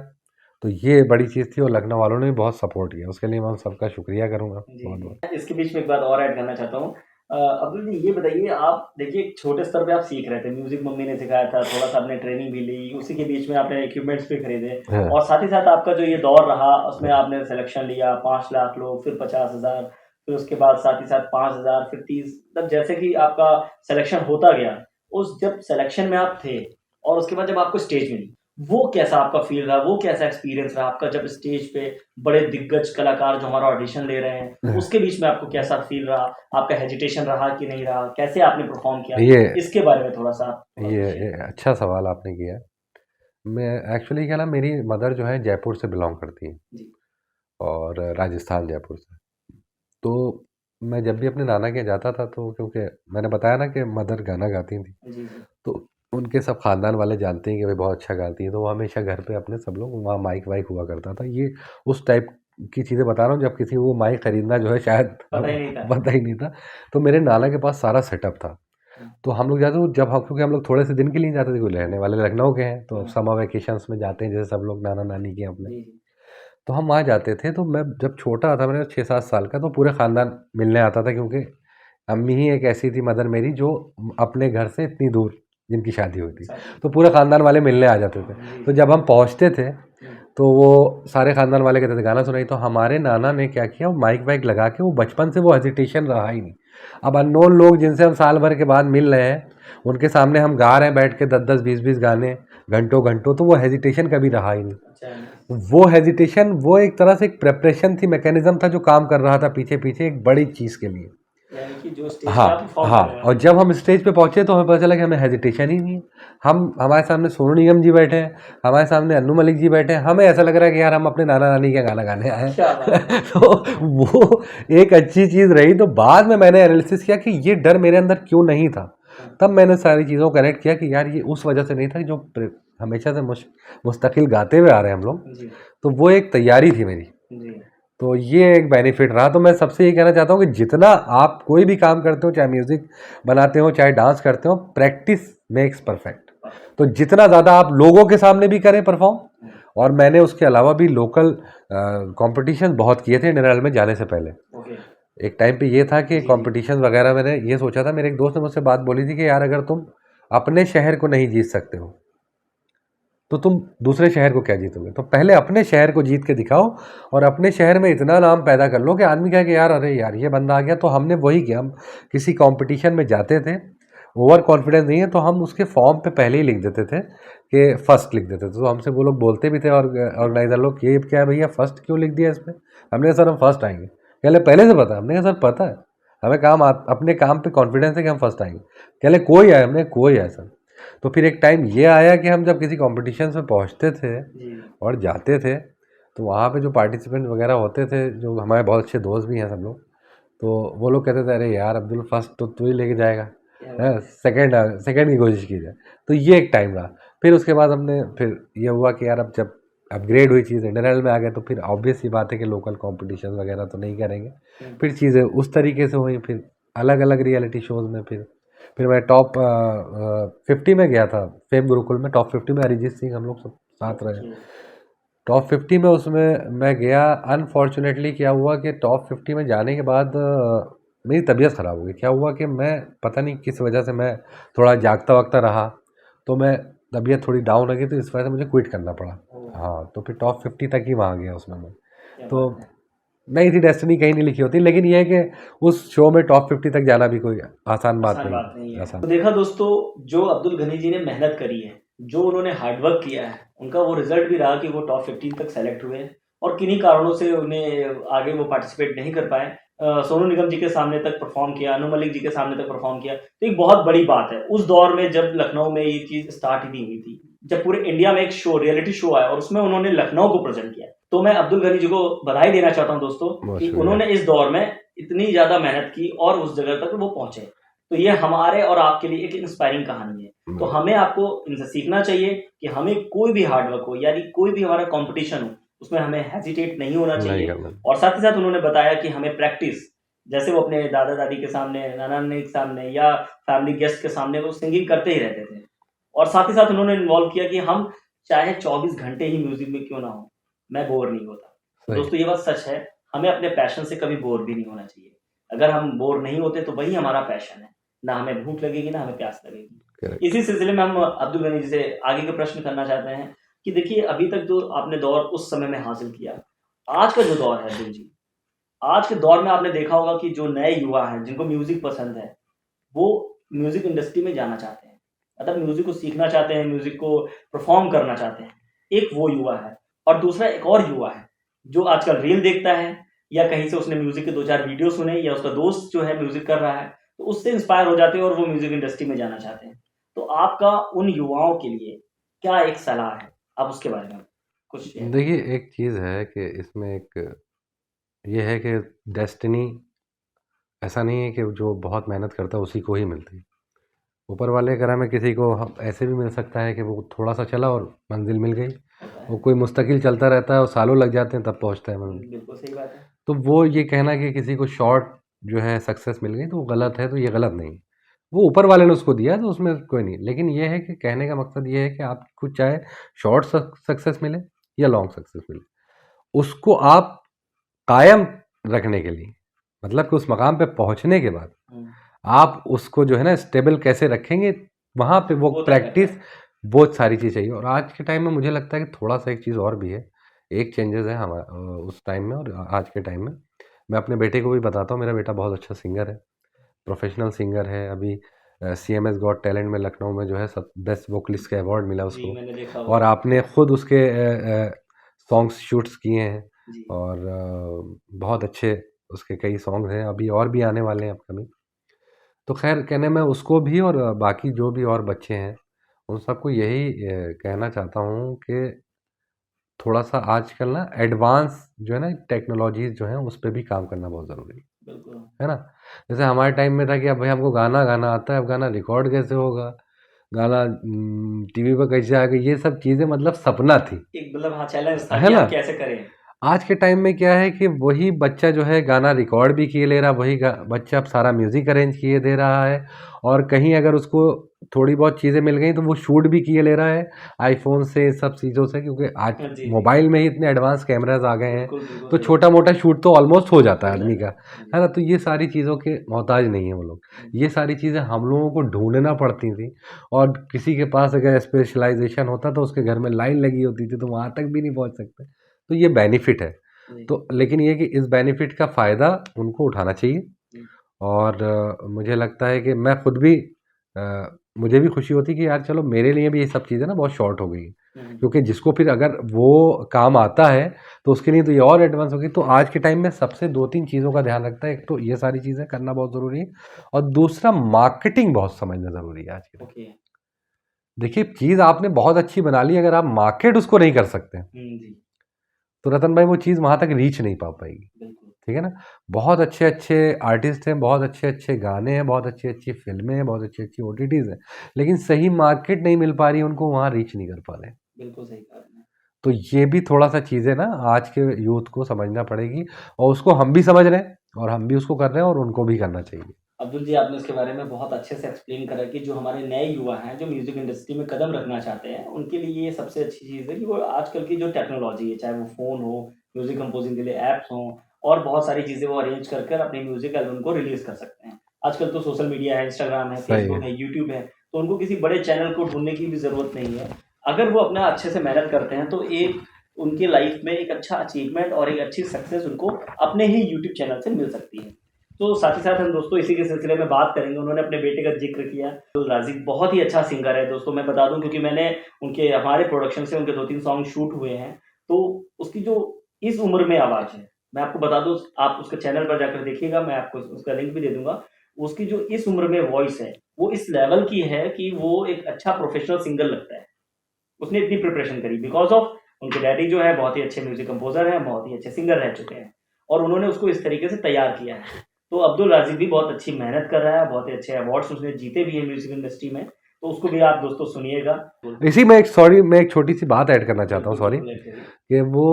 तो ये बड़ी चीज़ थी, और लखनऊ वालों ने भी बहुत सपोर्ट किया। उसके लिए मैं उन सबका शुक्रिया करूँगा जी, बहुत-बहुत। जी। इसके बीच में एक बात और ऐड करना चाहता हूँ। अब्दुल जी ये बताइए, आप देखिए एक छोटे स्तर पे आप सीख रहे थे, म्यूज़िक मम्मी ने सिखाया था, थोड़ा-सा आपने ट्रेनिंग भी ली, उसी के बीच में आपने इक्विपमेंट्स भी खरीदे हाँ, और साथ ही साथ आपका जो ये दौर रहा, उसमें हाँ। आपने सिलेक्शन लिया, 5 लाख लोग, फिर 50,000, फिर उसके बाद साथ ही साथ 5,000, फिर 30, मतलब जैसे कि आपका सिलेक्शन होता गया, उस जब सिलेक्शन में आप थे और उसके बाद जब आपको स्टेज मिली, वो कैसा आपका फ़ील रहा? वो कैसा एक्सपीरियंस रहा आपका जब स्टेज पे बड़े दिग्गज कलाकार जो हमारा ऑडिशन ले रहे हैं, उसके बीच में आपको कैसा फ़ील रहा? आपका हेजिटेशन रहा कि नहीं रहा? कैसे आपने परफ़ॉर्म किया? ये इसके बारे में थोड़ा-सा आप थोड़ा ये पूछिए। ये अच्छा सवाल आपने किया है। मैं एक्चुअली क्या ना, मेरी मदर जो है जयपुर से बिलॉन्ग करती हैं जी, और राजस्थान, जयपुर से। तो मैं जब भी अपने नाना के यहाँ जाता था, तो क्योंकि मैंने बताया ना कि मदर गाना गाती थी, जी, जी। तो उनके सब ख़ानदान वाले जानते हैं कि भाई बहुत अच्छा गाती हैं, तो वो हमेशा घर पे अपने सब लोग वहाँ माइक वाइक हुआ करता था। ये उस टाइप की चीज़ें बता रहा हूँ जब किसी को वो माइक खरीदना जो है शायद पता ही नहीं था। पता ही नहीं था। तो मेरे नाना के पास सारा सेटअप था। हुँ, तो हम लोग जाते, तो जब हम, क्योंकि हम लोग थोड़े से दिन के लिए जाते थे, कोई रहने वाले लखनऊ के हैं, तो हुँ। समर वैकेशंस में जाते हैं जैसे सब लोग नाना नानी के यहाँ अपने। जी, जी। तो हम वहाँ जाते थे, तो मैं जब छोटा था, मैंने 6-7 साल का, तो पूरे ख़ानदान मिलने आता था, क्योंकि अम्मी ही एक ऐसी थी, मदर मेरी, जो अपने घर से इतनी दूर जिनकी शादी हुई थी, एग्ज़ैक्टली। तो पूरे ख़ानदान वाले मिलने आ जाते थे। जी, तो जी। जब हम पहुँचते थे, हुँ। तो वो सारे ख़ानदान वाले कहते थे गाना सुनाइए, तो हमारे नाना ने क्या किया, वो माइक वाइक लगा के, वो बचपन से वो हेजिटेशन रहा ही नहीं। अब अननोन लोग जिनसे हम साल भर के बाद मिल रहे हैं, उनके सामने हम गा रहे हैं बैठ के 10-10, 20-20 गाने, घंटों-घंटों, तो वो हेजिटेशन कभी रहा ही नहीं। अच्छा। वो हेजिटेशन, वो एक तरह से एक प्रिपरेशन थी, मैकेनिज़्म था जो काम कर रहा था पीछे-पीछे एक बड़ी चीज़ के लिए। यानी कि जो स्टेज हाँ, पे आप परफ़ॉर्म हाँ, करने और वाले थे। जब हम स्टेज पे पहुँचे, तो हमें पता चला कि हमें हेजिटेशन ही नहीं है। हमारे सामने सोनू निगम जी बैठे हैं, हमारे सामने अन्नू मलिक जी बैठे हैं, हमें ऐसा लग रहा है कि यार हम अपने नाना-नानी का गाना गाने आए क्या बात हैं। है! तो वो एक अच्छी चीज़ रही। तो बाद में मैंने एनालिसिस किया कि ये डर मेरे अंदर क्यों नहीं था। हाँ। तब मैंने सारी चीज़ों को कनेक्ट किया कि यार ये उस वजह से नहीं था, जो हमेशा से मुस्तकिल गाते हुए आ रहे हैं हम लोग, जी, तो वो एक तैयारी थी मेरी। जी। तो ये एक बेनिफिट रहा। तो मैं सबसे ये कहना चाहता हूँ कि जितना आप कोई भी काम करते हो, चाहे म्यूज़िक बनाते हो, चाहे डांस करते हो, प्रैक्टिस मेक्स परफेक्ट। परफ़ेक्ट। तो जितना ज़्यादा आप लोगों के सामने भी करें परफॉर्म, हुँ। और मैंने उसके अलावा भी लोकल कंपटीशन बहुत किए थे इंडियन आइडल में जाने से पहले। ओके। एक टाइम पे ये था कि जी, जी। कंपटीशन वगैरह मैंने ये सोचा था, मेरे एक दोस्त ने मुझसे बात बोली थी कि यार अगर तुम अपने शहर को नहीं जीत सकते हो, तो तुम दूसरे शहर को क्या जीतोगे। तो पहले अपने शहर को जीत के दिखाओ, और अपने शहर में इतना नाम पैदा कर लो कि आदमी कहे कि यार अरे यार ये बंदा आ गया। तो हमने वही किया। हम किसी कंपटीशन में जाते थे, ओवर कॉन्फिडेंस नहीं है, तो हम उसके फॉर्म पे पहले ही लिख देते थे कि फर्स्ट लिख देते थे। तो हमसे वो लोग बोलते भी थे, और ऑर्गेनाइजर लोग, ये क्या है भैया फर्स्ट क्यों लिख दिया इसमें। हमने कहा सर हम फर्स्ट आएंगे। कहले पहले से पता है। हमने कहा सर पता है, हमें अपने काम पे कॉन्फिडेंस है कि हम फर्स्ट आएंगे। कहले कोई आए, हमने कोई आए सर। तो फिर एक टाइम ये आया कि हम जब किसी कॉम्पिटिशन में पहुंचते थे जी। और जाते थे, तो वहाँ पे जो पार्टिसिपेंट वगैरह होते थे, जो हमारे बहुत अच्छे दोस्त भी हैं सब लोग, तो वो लोग कहते थे अरे यार अब्दुल फर्स्ट तो तू ही लेके जाएगा, क्या है बात है! सेकंड, सेकंड की कोशिश की जाए। तो ये एक टाइम रहा। फिर उसके बाद हमने, फिर ये हुआ कि यार अब जब अपग्रेड हुई चीज़, इंडियन आइडल में आ गए, तो फिर ऑब्वियस सी बात है कि लोकल कॉम्पिटिशन वगैरह तो नहीं करेंगे। हुँ। फिर चीज़ें उस तरीके से हुई। फिर अलग अलग रियलिटी शोज़ में, फिर मैं टॉप 50 में गया था, फेम गुरुकुल में टॉप 50 में अरिजीत सिंह हम लोग सब साथ रहे। ओके। टॉप 50 में उसमें मैं गया। अनफॉर्चुनेटली क्या हुआ कि टॉप 50 में जाने के बाद मेरी तबीयत ख़राब हो गई। क्या हुआ कि मैं पता नहीं किस वजह से मैं थोड़ा जागता वागता रहा, तो मैं तबीयत थोड़ी डाउन हो गई, तो इस वजह से मुझे क्विट करना पड़ा। ओह! हाँ, तो फिर टॉप 50 तक ही वहाँ गया उसमें मैं। क्या तो बात है! नहीं थी, डेस्टिनी कहीं नहीं लिखी होती, लेकिन ये है कि उस शो में टॉप 50 तक जाना भी कोई आसान बात आसान नहीं बात नहीं है। है। आसान। तो देखा दोस्तों, जो अब्दुल गनी जी ने मेहनत करी है, जो उन्होंने हार्ड वर्क किया है, उनका वो रिज़ल्ट भी रहा कि वो टॉप 15 तक सेलेक्ट हुए और किन्हीं कारणों से उन्हें आगे वो पार्टिसिपेट नहीं कर पाए। सोनू निगम जी के सामने तक परफ़ॉर्म किया, अनु मलिक जी के सामने तक परफ़ॉर्म किया, तो एक बहुत बड़ी बात है। उस दौर में जब लखनऊ में ये चीज़ स्टार्ट ही नहीं हुई थी, जब पूरे इंडिया में एक शो, रियलिटी शो आया और उसमें उन्होंने लखनऊ को प्रेज़ेंट किया। तो मैं अब्दुल गनी जी को बधाई देना चाहता हूँ दोस्तों बहुत कि शुक्रिया। उन्होंने इस दौर में इतनी ज़्यादा मेहनत की और उस जगह तक वो पहुँचे। तो ये हमारे और आपके लिए एक इंस्पायरिंग कहानी है। तो बहुत हमें आपको इनसे सीखना चाहिए कि हमें कोई भी हार्ड वर्क हो, यानी कोई भी हमारा कॉम्पिटिशन हो, उसमें हमें हेजिटेट नहीं होना नहीं चाहिए। करना। और साथ ही साथ उन्होंने बताया कि हमें प्रैक्टिस, जैसे वो अपने दादा-दादी के सामने, नाना-नानी के सामने या फैमिली गेस्ट के सामने वो सिंगिंग करते ही रहते थे। और साथ ही साथ उन्होंने इन्वॉल्व किया कि हम चाहे 24 घंटे ही म्यूज़िक में क्यों ना हो, मैं बोर नहीं होता। तो सही। दोस्तों ये बात सच है, हमें अपने पैशन से कभी बोर भी नहीं होना चाहिए। अगर हम बोर नहीं होते तो वही हमारा पैशन है, ना हमें भूख लगेगी ना हमें प्यास लगेगी। Correct. इसी सिलसिले में हम अब्दुल गनी जी से आगे के प्रश्न करना चाहते हैं कि देखिए अभी तक जो आपने दौर उस समय में हासिल किया, आज का जो दौर है अब्दुल जी, आज के दौर में आपने देखा होगा कि जो नए युवा हैं जिनको म्यूजिक पसंद है, वो म्यूजिक इंडस्ट्री में जाना चाहते हैं, मतलब म्यूजिक को सीखना चाहते हैं, म्यूजिक को परफॉर्म करना चाहते हैं। एक वो युवा है और दूसरा एक और युवा है जो आजकल रील देखता है या कहीं से उसने म्यूजिक के 2-4 वीडियो सुने या उसका दोस्त जो है म्यूजिक कर रहा है, तो उससे इंस्पायर हो जाते हैं और वो म्यूजिक इंडस्ट्री में जाना चाहते हैं। तो आपका उन युवाओं के लिए क्या एक सलाह है? आप उसके बारे में कुछ शेयर करें। देखिए, एक चीज़ है कि इसमें एक ये है कि डेस्टिनी ऐसा नहीं है कि जो बहुत मेहनत करता है उसी को ही मिलती है। ऊपर वाले के में किसी को ऐसे भी मिल सकता है कि वो थोड़ा सा चला और मंजिल मिल गई, होता वो है। कोई मुस्तकिल चलता रहता है और सालों लग जाते हैं तब पहुंचता है मंजिल। बिल्कुल सही बात है। तो वो ये कहना कि किसी को शॉर्ट जो है सक्सेस मिल गई तो वो गलत है, तो ये गलत नहीं है। वो ऊपर वाले ने उसको दिया तो उसमें कोई नहीं, लेकिन ये है कि कहने का मकसद ये है कि आपको चाहे शॉर्ट सक्सेस मिले या लॉन्ग सक्सेस मिले, उसको आप कायम रखने के लिए, मतलब कि उस मकाम पे पहुंचने के बाद आप उसको जो है ना स्टेबल कैसे रखेंगे, वहाँ पे वो वो तय करता प्रैक्टिस, है। बहुत सारी चीज़ चाहिए। और आज के टाइम में मुझे लगता है कि थोड़ा सा एक चीज़ और भी है, एक चेंजेस है हमारा उस टाइम में और आज के टाइम में। मैं अपने बेटे को भी बताता हूँ, मेरा बेटा बहुत अच्छा सिंगर है, प्रोफेशनल सिंगर है। अभी CMS गॉट टैलेंट में लखनऊ में जो है सब बेस्ट वोकलिस्ट का अवार्ड मिला जी, उसको, मैंने देखा और वो। आपने खुद उसके सॉन्ग्स शूट्स किए हैं जी। और बहुत अच्छे उसके कई सॉन्ग हैं, अभी और भी आने वाले हैं अपकमिंग। तो खैर कहने में उसको भी और बाकी जो भी और बच्चे हैं उन सबको यही कहना चाहता हूँ कि थोड़ा सा आजकल ना एडवांस जो है ना टेक्नोलॉजीज जो हैं उस पर भी काम करना बहुत ज़रूरी बिल्कुल। है ना। जैसे हमारे टाइम में था कि अब भाई हमको गाना गाना आता है, अब गाना रिकॉर्ड कैसे होगा, गाना टीवी पर कैसे आएगा, ये सब चीज़ें मतलब सपना थी, एक मतलब हाँ, चैलेंज था है कि ना। हम कैसे करें? आज के टाइम में क्या है कि वही बच्चा जो है गाना रिकॉर्ड भी किए ले रहा, वही बच्चा अब सारा म्यूज़िक अरेंज किए दे रहा है, और कहीं अगर उसको थोड़ी बहुत चीज़ें मिल गई तो वो शूट भी किए ले रहा है आईफोन से, सब चीज़ों से, क्योंकि आज हाँ, जी, जी। मोबाइल में ही इतने एडवांस कैमराज आ गए हैं, बिल्कुल, बिल्कुल तो सही। छोटा मोटा शूट तो ऑलमोस्ट हो जाता है हो आदमी जाता का, है। है ना। तो ये सारी चीज़ों के मोहताज नहीं है वो लोग, ये सारी चीज़ें हम लोगों को ढूंढना पड़ती थी, और किसी के पास अगर स्पेशलाइजेशन होता तो उसके घर में लाइन लगी होती थी, तो वहाँ तक भी नहीं पहुँच सकते। तो ये बेनिफिट है। जी। तो लेकिन ये कि इस बेनिफिट का फ़ायदा उनको उठाना चाहिए, जी। और मुझे लगता है कि मैं खुद भी मुझे भी खुशी होती कि यार चलो मेरे लिए भी ये सब चीज़ें ना बहुत शॉर्ट हो गई, क्योंकि जिसको फिर अगर वो काम आता है तो उसके लिए तो ये और एडवांस होगी। तो आज के टाइम में सबसे 2-3 चीज़ों का ध्यान रखता है, एक तो ये सारी चीज़ें करना बहुत ज़रूरी है, और दूसरा मार्केटिंग बहुत समझना ज़रूरी है आज के टाइम। ओके। देखिए, चीज़ आपने बहुत अच्छी बना ली, अगर आप मार्केट उसको नहीं कर सकते जी। तो रतन भाई वो चीज़ वहाँ तक रीच नहीं पा पाएगी, बिल्कुल। ठीक है ना। बहुत अच्छे अच्छे आर्टिस्ट हैं, बहुत अच्छे अच्छे गाने हैं, बहुत अच्छी अच्छी फिल्में हैं, बहुत अच्छी अच्छी OTTs हैं, लेकिन सही मार्केट नहीं मिल पा रही है उनको, वहाँ रीच नहीं कर पा रहे हैं। बिल्कुल सही कहा आपने। तो ये भी थोड़ा सा चीज़ें ना आज के यूथ को समझना पड़ेगी, और उसको हम भी समझ रहे हैं और हम भी उसको कर रहे हैं, और उनको भी करना चाहिए। अब्दुल जी, आपने इसके बारे में बहुत अच्छे से एक्सप्लेन करा कि जो हमारे नए युवा हैं, जो म्यूज़िक इंडस्ट्री में कदम रखना चाहते हैं, उनके लिए ये सबसे अच्छी चीज़ है कि वो आजकल की जो टेक्नोलॉजी है, चाहे वो फ़ोन हो, म्यूज़िक कंपोज़िंग के लिए ऐप्स हों और बहुत सारी चीज़ें वो अरेंज कर कर अपने म्यूज़िक एल्बम को रिलीज़ कर सकते हैं। आजकल तो सोशल मीडिया है, इंस्टाग्राम है, सही फेसबुक है। है, यूट्यूब है, तो उनको किसी बड़े चैनल को ढूँढने की भी ज़रूरत नहीं है। अगर वो अपना अच्छे से मेहनत करते हैं, तो एक उनकी लाइफ़ में एक अच्छा अचीवमेंट और एक अच्छी सक्सेस उनको अपने ही यूट्यूब चैनल से मिल सकती है। तो साथ ही साथ हम दोस्तों इसी के सिलसिले में बात करेंगे। उन्होंने अपने बेटे का ज़िक्र किया। अब्दुल राज़िक बहुत ही अच्छा सिंगर है दोस्तों, मैं बता दूँ क्योंकि मैंने हमारे प्रोडक्शन से उनके 2-3 सॉन्ग शूट हुए हैं। तो उसकी जो इस उम्र में आवाज़ है, मैं आपको बता दूँ, आप उसके चैनल पर जाकर देखिएगा, मैं आपको उसका लिंक भी दे दूँगा। उसकी जो इस उम्र में वॉइस है, वो इस लेवल की है कि वो एक अच्छा प्रोफेशनल सिंगर लगता है। उसने इतनी प्रिपरेशन करी बिकॉज़ ऑफ उनके डैडी जो है बहुत ही अच्छे म्यूज़िक कंपोज़र हैं, बहुत ही अच्छे सिंगर रह चुके हैं और उन्होंने उसको इस तरीके से तैयार किया है। तो अब्दुल राज़िक भी बहुत अच्छी मेहनत कर रहा है, बहुत ही अच्छे अवार्ड्स उसने जीते भी हैं म्यूज़िक इंडस्ट्री में, तो उसको भी आप दोस्तों सुनिएगा। इसी में मैं एक छोटी सी बात ऐड करना चाहता हूँ, बिल्कुल, सॉरी, बिल्कुल ऐड करिए। कि वो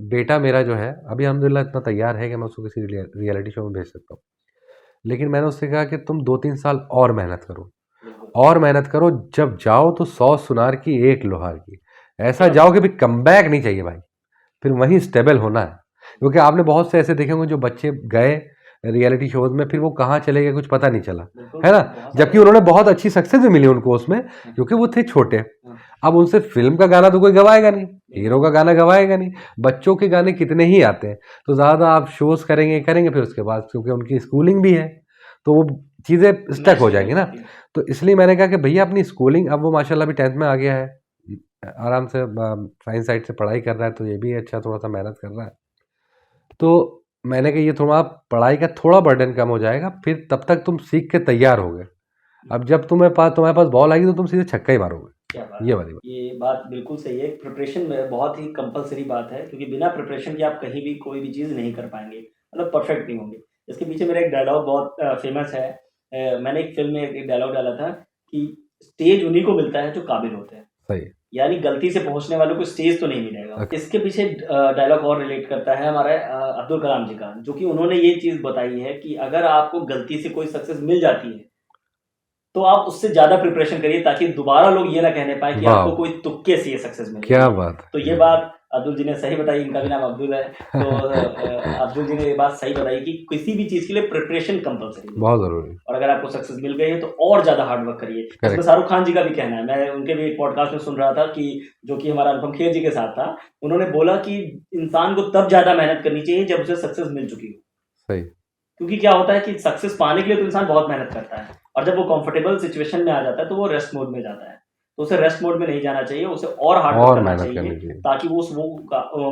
बेटा मेरा जो है अभी अल्हम्दुलिल्लाह इतना तैयार है कि मैं उसको किसी रियलिटी शो में भेज सकता हूँ, लेकिन मैंने उससे कहा कि तुम 2-3 साल और मेहनत करो, बिल्कुल। और मेहनत करो, जब जाओ तो 100 सुनार की 1 लोहार की, ऐसा जाओ कि भी कमबैक नहीं चाहिए भाई, फिर वहीं स्टेबल होना है। क्योंकि आपने बहुत से ऐसे देखे होंगे जो बच्चे गए, रियलिटी शोज में, फिर वो कहाँ चले गए कुछ पता नहीं चला, बिल्कुल है ना। बहुत जबकि सारे उन्होंने बहुत अच्छी सक्सेस भी मिली उनको उसमें, क्योंकि वो थे छोटे। अब उनसे फिल्म का गाना तो कोई गवाएगा नहीं, हीरो का गाना गवाएगा नहीं, बच्चों के गाने कितने ही आते हैं। तो ज़्यादा आप शोज करेंगे करेंगे, फिर उसके बाद क्योंकि उनकी स्कूलिंग भी है तो वो चीज़ें स्टक मैच हो नहीं कर जाएंगी ना। पाती। तो इसलिए मैंने कहा कि भैया अपनी स्कूलिंग, अब वो माशाल्लाह भी 10th में आ गया है, आराम से साइंस साइड से पढ़ाई कर रहा है, तो ये भी अच्छा, थोड़ा सा मेहनत कर रहा है। तो मैंने कहा ये थोड़ा पढ़ाई का थोड़ा बर्डन कम हो जाएगा, फिर तब तक तुम सीख के तैयार हो गए। अब जब तुम्हारे पास बॉल आएगी तो तुम सीधे छक्का ही मारोगे। क्या बात ये है! वाली बात। ये बात बिल्कुल सही है। प्रिपरेशन में बहुत ही कंपल्सरी बात है, क्योंकि बिना प्रिपरेशन के आप कहीं भी कोई भी चीज़ नहीं कर पाएँगे, मतलब परफेक्ट नहीं होंगे। इसके पीछे मेरा एक डायलॉग बहुत फ़ेमस है। मैंने एक फ़िल्म में एक डायलॉग डाला था कि स्टेज उन्हीं को मिलता है जो काबिल होते हैं। सही। यानी गलती से पहुँचने वालों को स्टेज तो नहीं मिलेगा। अच्छा। इसके पीछे डायलॉग और रिलेट करता है हमारे अब्दुल कलाम जी का, जो कि उन्होंने ये चीज़ बताई है कि अगर आपको गलती से कोई सक्सेस मिल जाती है, तो आप उससे ज़्यादा प्रिपरेशन करिए, ताकि दोबारा लोग ये ना कहने पाएँ कि आपको वाह! कोई तुक्के से ये सक्सेस मिल क्या गई। बात तो है! ये बात अब्दुल जी ने सही बताई, इनका भी नाम अब्दुल है। तो अब्दुल जी ने ये बात सही बताई कि किसी भी चीज़ के लिए प्रिपरेशन कंपल्सरी है। बहुत ज़रूरी। और अगर आपको सक्सेस मिल गई है तो और ज़्यादा हार्ड वर्क करिए। इसमें करेक्ट। शाहरुख खान जी का भी कहना है, मैं उनके भी एक पॉडकास्ट में सुन रहा था कि जो कि हमारा अनुपम खेर जी के साथ था। उन्होंने बोला कि इंसान को तब ज़्यादा मेहनत करनी चाहिए जब उसे सक्सेस मिल चुकी हो। सही। क्योंकि क्या होता है कि सक्सेस पाने के लिए तो इंसान बहुत मेहनत करता है, और जब वो कंफर्टेबल सिचुएशन में आ जाता है तो वो रेस्ट मोड में जाता है। तो उसे रेस्ट मोड में नहीं जाना चाहिए, उसे और हार्ड वर्क और करना मेहनत चाहिए करनी चाहिए। ताकि वो उस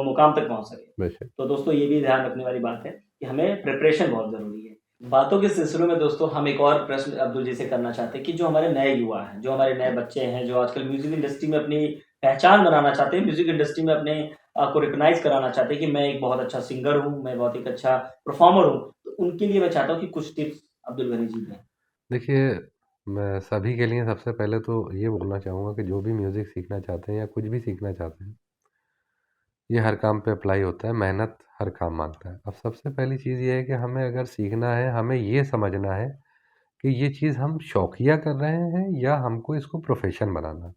मुकाम तक पहुँच सके। बेशक। तो दोस्तों ये भी ध्यान रखने वाली बात है कि हमें प्रिपरेशन बहुत ज़रूरी है। बातों के सिलसिले में दोस्तों हम एक और प्रश्न अब्दुल जी से करना चाहते हैं कि जो हमारे नए युवा हैं, जो हमारे नए बच्चे हैं, जो आजकल म्यूज़िक इंडस्ट्री में अपनी पहचान बनाना चाहते हैं, म्यूज़िक इंडस्ट्री में अपने आप को रिकॉग्नाइज़ कराना चाहते हैं कि मैं एक बहुत अच्छा सिंगर हूँ, मैं बहुत एक अच्छा परफॉर्मर हूँ। तो उनके लिए मैं चाहता हूँ कि कुछ टिप्स अब्दुल गनी जी दें। देखिए, मैं सभी के लिए सबसे पहले तो ये बोलना चाहूँगा कि जो भी म्यूज़िक सीखना चाहते हैं या कुछ भी सीखना चाहते हैं, ये हर काम पे अप्लाई होता है, मेहनत हर काम माँगता है। अब सबसे पहली चीज़ ये है कि हमें अगर सीखना है, हमें ये समझना है कि ये चीज़ हम शौकिया कर रहे हैं या हमको इसको प्रोफ़ेशन बनाना है।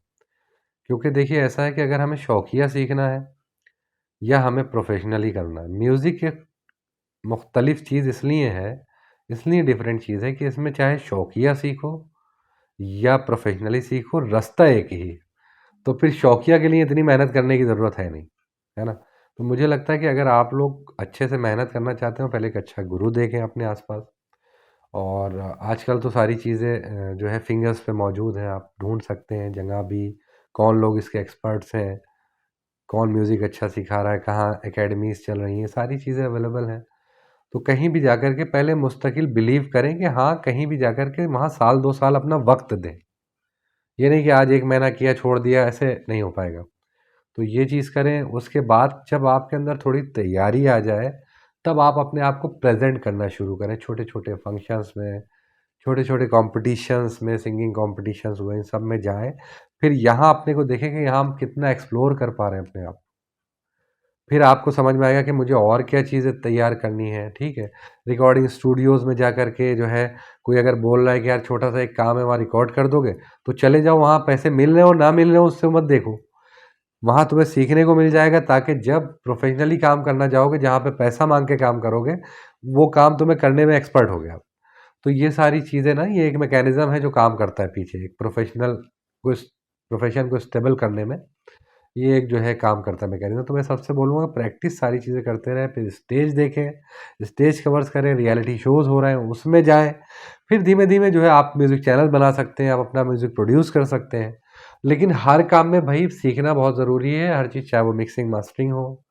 क्योंकि देखिए ऐसा है कि अगर हमें शौकिया सीखना है या हमें प्रोफ़ेशनली करना है, म्यूज़िक एक मुख़्तलिफ़ चीज़ इसलिए है, इसलिए डिफ़रेंट चीज़ है कि इसमें चाहे शौकिया सीखो या प्रोफ़ेशनली सीखो, रास्ता एक ही है। तो फिर शौकिया के लिए इतनी मेहनत करने की ज़रूरत है नहीं, है ना? तो मुझे लगता है कि अगर आप लोग अच्छे से मेहनत करना चाहते हो, पहले एक अच्छा गुरु देखें अपने आस-पास। और आजकल तो सारी चीज़ें जो है फ़िंगर्स पे मौजूद हैं, आप ढूँढ सकते हैं जगह भी, कौन लोग इसके एक्सपर्ट्स हैं, कौन म्यूज़िक अच्छा सिखा रहा है, कहाँ एकेडमीज़ चल रही हैं, सारी चीज़ें अवेलेबल हैं। तो कहीं भी जाकर के पहले मुस्तकिल बिलीव करें कि हाँ, कहीं भी जाकर के वहाँ साल 2 साल अपना वक़्त दें। ये नहीं कि आज 1 महीना किया, छोड़ दिया, ऐसे नहीं हो पाएगा। तो ये चीज़ करें, उसके बाद जब आपके अंदर थोड़ी तैयारी आ जाए, तब आप अपने आप को प्रेज़ेंट करना शुरू करें, छोटे-छोटे फंक्शंस में, छोटे-छोटे कॉम्पिटिशन्स में, सिंगिंग कॉम्पिटिशन्स हुए, इन सब में जाएँ। फिर यहाँ अपने को देखें कि यहाँ हम कितना एक्सप्लोर कर पा रहे हैं अपने आप। फिर आपको समझ में आएगा कि मुझे और क्या चीज़ें तैयार करनी है, ठीक है? रिकॉर्डिंग स्टूडियोज़ में जाकर के जो है, कोई अगर बोल रहा है कि यार छोटा-सा एक काम है, वहाँ रिकॉर्ड कर दोगे? तो चले जाओ, वहाँ पैसे मिल रहे हो, ना मिल रहे हो, उससे मत देखो। वहाँ तुम्हें सीखने को मिल जाएगा, ताकि जब प्रोफ़ेशनली काम करना जाओगे, जहाँ पे पैसा माँग के काम करोगे, वो काम तुम्हें करने में एक्सपर्ट हो गए आप। तो ये सारी चीज़ें ना, ये एक मैकेनिज़्म है जो काम करता है पीछे, एक प्रोफ़ेशनल को इस प्रोफ़ेशन को स्टेबल करने में, ये एक जो है काम करता है मैकेनिज़्म। तो मैं सबसे बोलूँगा प्रैक्टिस सारी चीज़ें करते रहें, फिर स्टेज देखें, स्टेज कवर्स करें, रियलिटी शोज़ हो रहे हैं उसमें जाएँ, फिर धीमे-धीमे जो है आप म्यूज़िक चैनल बना सकते हैं, आप अपना म्यूज़िक प्रोड्यूस कर सकते हैं। लेकिन हर काम में भई सीखना बहुत ज़रूरी है, हर चीज़, चाहे वो मिक्सिंग मास्टरिंग हो,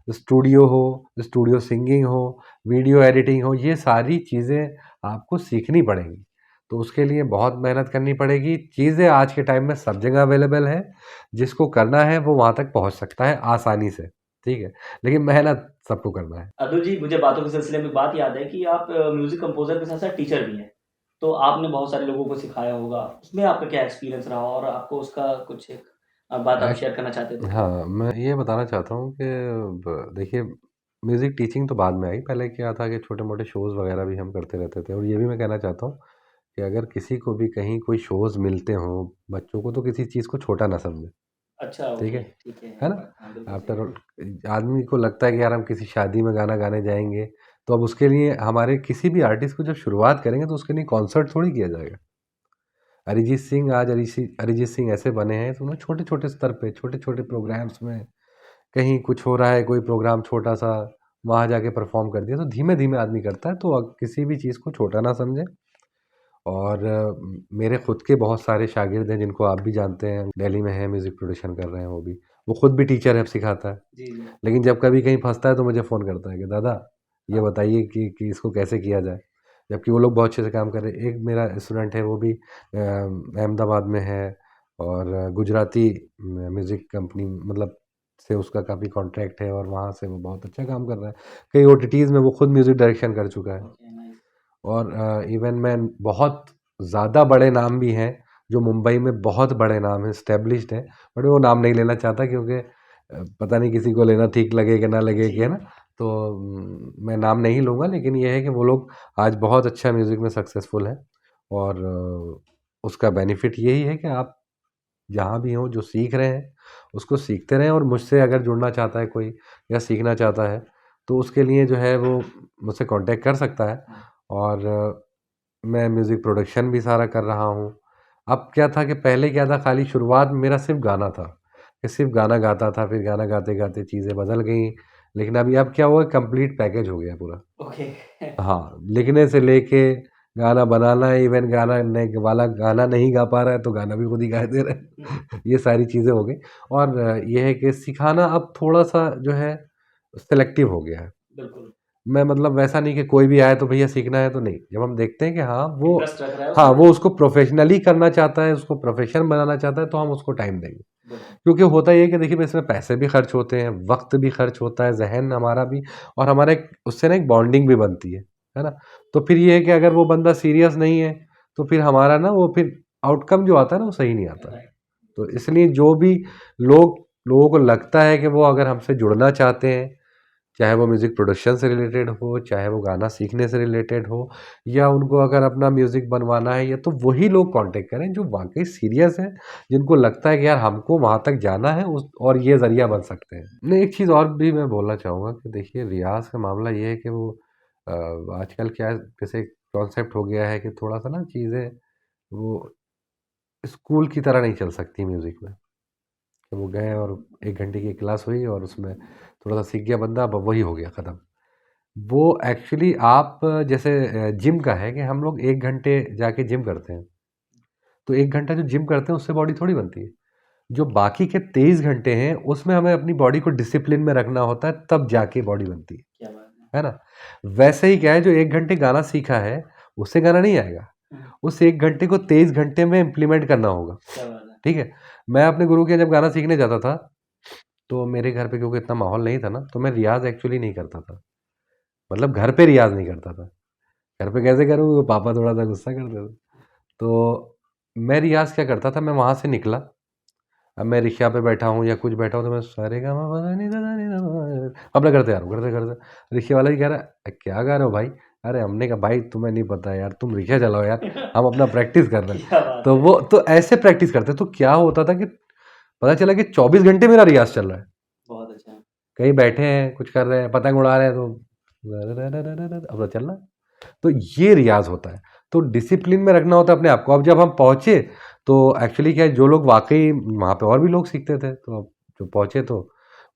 स्टूडियो सिंगिंग हो, वीडियो एडिटिंग हो, ये सारी चीज़ें आपको सीखनी पड़ेंगी। तो उसके लिए बहुत मेहनत करनी पड़ेगी। चीज़ें आज के टाइम में सब जगह अवेलेबल हैं, जिसको करना है वो वहाँ तक पहुँच सकता है आसानी से, ठीक है? लेकिन मेहनत सबको करना है। अब्दुल जी, मुझे बातों के सिलसिले में बात याद है कि आप म्यूज़िक कंपोज़र के साथ-साथ टीचर भी हैं। तो आपने बहुत सारे लोगों को सिखाया होगा, उसमें आपका क्या एक्सपीरियंस रहा और आपको उसका कुछ एक बात आप एक्च शेयर करना चाहते तो? हाँ, मैं ये बताना चाहता हूँ कि देखिए, म्यूज़िक टीचिंग तो बाद में आई, पहले क्या था कि छोटे-मोटे शोज़ वगैरह भी हम करते रहते थे। और ये भी मैं कहना चाहता हूँ कि अगर किसी को भी कहीं कोई शोज़ मिलते हों बच्चों को, तो किसी चीज़ को छोटा ना समझें, अच्छा, ठीक ओके, है? ठीक है। है ना? हाँ, बिल्कुल सही आफ्टर है। ऑल आदमी को लगता है कि यार हम किसी शादी में गाना गाने जाएँगे, तो अब उसके लिए हमारे किसी भी आर्टिस्ट को जब शुरुआत करेंगे तो उसके लिए कॉन्सर्ट थोड़ी किया जाएगा। अरिजीत सिंह आज अरिजीत सिंह ऐसे बने हैं तो उन्होंने छोटे छोटे स्तर पे छोटे छोटे प्रोग्राम्स में, कहीं कुछ हो रहा है कोई प्रोग्राम छोटा सा, वहाँ जाके परफॉर्म कर दिया। तो धीमे धीमे आदमी करता है, तो किसी भी चीज़ को छोटा ना समझें। और मेरे खुद के बहुत सारे शागिर्द हैं जिनको आप भी जानते हैं, दिल्ली में है, म्यूज़िक प्रोडक्शन कर रहे हैं वो खुद भी टीचर है, अब सिखाता है। जी जी। लेकिन जब कभी कहीं फंसता है तो मुझे फ़ोन करता है कि दादा ये बताइए कि इसको कैसे किया जाए, जबकि वो लोग बहुत अच्छे से काम कर रहे हैं। एक मेरा स्टूडेंट है, वो भी अहमदाबाद में है, और गुजराती म्यूज़िक कंपनी मतलब से उसका काफ़ी कॉन्ट्रैक्ट है, और वहाँ से वो बहुत अच्छा काम कर रहा है। कई OTTs में वो खुद म्यूज़िक डायरेक्शन कर चुका है। Okay, nice. और इवन मैं बहुत ज़्यादा बड़े नाम भी हैं जो मुंबई में बहुत बड़े नाम हैं, एस्टेब्लिश्ड हैं, बट वो नाम नहीं लेना चाहता क्योंकि पता नहीं किसी को लेना ठीक लगे कि ना लगे, कि है ना। तो मैं नाम नहीं लूँगा, लेकिन ये है कि वो लोग आज बहुत अच्छा म्यूज़िक में सक्सेसफुल हैं। और उसका बेनिफिट यही है कि आप जहाँ भी हों, जो सीख रहे हैं उसको सीखते रहें। और मुझसे अगर जुड़ना चाहता है कोई या सीखना चाहता है तो उसके लिए जो है वो मुझसे कांटेक्ट कर सकता है। और मैं म्यूज़िक प्रोडक्शन भी सारा कर रहा हूँ। अब क्या था कि पहले क्या था, खाली शुरुआत मेरा सिर्फ गाना था कि सिर्फ गाना गाता था, फिर गाना गाते गाते चीज़ें बदल गई। लेकिन अभी अब क्या हुआ, कंप्लीट पैकेज हो गया पूरा। ओके। हाँ, लिखने से लेके गाना बनाना, इवन गाना नहीं वाला गाना नहीं गा पा रहा है तो गाना भी खुद ही गा दे रहा है ये सारी चीज़ें हो गई। और ये है कि सिखाना अब थोड़ा सा जो है सेलेक्टिव हो गया है। बिल्कुल। मैं मतलब वैसा नहीं कि कोई भी आए तो भैया सीखना है तो नहीं, जब हम देखते हैं कि हाँ वो इंटरेस्ट रख रहा है हाँ उसमें। वो उसको प्रोफेशनली करना चाहता है, उसको प्रोफेशन बनाना चाहता है, तो हम उसको टाइम देंगे। बिल्कुल। क्योंकि होता ये है कि देखिए इसमें पैसे भी खर्च होते हैं, वक्त भी खर्च होता है, जहन हमारा भी, और हमारा एक उससे ना एक बॉन्डिंग भी बनती है ना। तो फिर ये है कि अगर वो बंदा सीरियस नहीं है तो फिर हमारा ना वो फिर आउटकम जो आता है ना वो सही नहीं आता है। राइट। तो इसलिए जो भी लोगों को लगता है कि वो अगर हमसे जुड़ना चाहते हैं, चाहे वो म्यूज़िक प्रोडक्शन से रिलेटेड हो, चाहे वो गाना सीखने से रिलेटेड हो, या उनको अगर अपना म्यूज़िक बनवाना है, या तो वही लोग कांटेक्ट करें जो वाक़ई सीरियस हैं, जिनको लगता है कि यार हमको वहाँ तक जाना है उस और ये ज़रिया बन सकते हैं। नहीं, एक चीज़ और भी मैं बोलना चाहूँगा कि देखिए रियाज़ का मामला ये है कि वो आजकल क्या है, जैसे कॉन्सेप्ट हो गया है कि थोड़ा-सा ना चीज़ें वो स्कूल की तरह नहीं चल सकती म्यूज़िक में। कि वो गए और 1 घंटे की क्लास हुई और उसमें थोड़ा-सा सीख गया बंदा, अब वही हो गया ख़त्म। वो एक्चुअली आप जैसे जिम का है कि हम लोग 1 घंटे जाके जिम करते हैं, तो 1 घंटा जो जिम करते हैं उससे बॉडी थोड़ी बनती है। जो बाकी के 23 घंटे हैं उसमें हमें अपनी बॉडी को डिसिप्लिन में रखना होता है, तब जाके बॉडी बनती क्या बात है। है ना? वैसे ही क्या है, जो 1 घंटे गाना सीखा है, उससे गाना नहीं आएगा। उस 1 घंटे को 23 घंटे में इम्प्लीमेंट करना होगा, क्या बात है। ठीक है? मैं अपने गुरु के यहाँ जब गाना सीखने जाता था, तो मेरे घर पे क्योंकि इतना माहौल नहीं था ना, तो मैं रियाज़ एक्चुअली नहीं करता था। मतलब घर पे रियाज़ नहीं करता था। घर पे कैसे करूँ, पापा थोड़ा-सा गुस्सा करते थे। तो मैं रियाज़ क्या करता था, मैं वहाँ से निकला, अब मैं रिक्शा पे बैठा हूँ या कुछ बैठा हूँ तो मैं अपना करते आ रहा हूँ, करते-करते रिक्शे वाला ही कह रहा है, "क्या गा रहे हो भाई?" अरे हमने कहा, "भाई तुम्हें नहीं पता यार, तुम रिक्शा चलाओ यार, हम अपना प्रैक्टिस कर रहे हैं।" क्या बात तो है। वो तो ऐसे प्रैक्टिस करते, तो क्या होता था कि पता चला कि 24 घंटे मेरा रियाज़ चल रहा है। बहुत अच्छा। कहीं बैठे हैं, कुछ कर रहे हैं, पतंग उड़ा रहे हैं, तो अब तो चलना। तो ये रियाज़ होता है, तो डिसिप्लिन में रखना होता है अपने आप को। अब जब हम पहुँचे तो एक्चुअली क्या है, जो लोग वाक़ई वहाँ पे और भी लोग सीखते थे, तो अब जो पहुँचे तो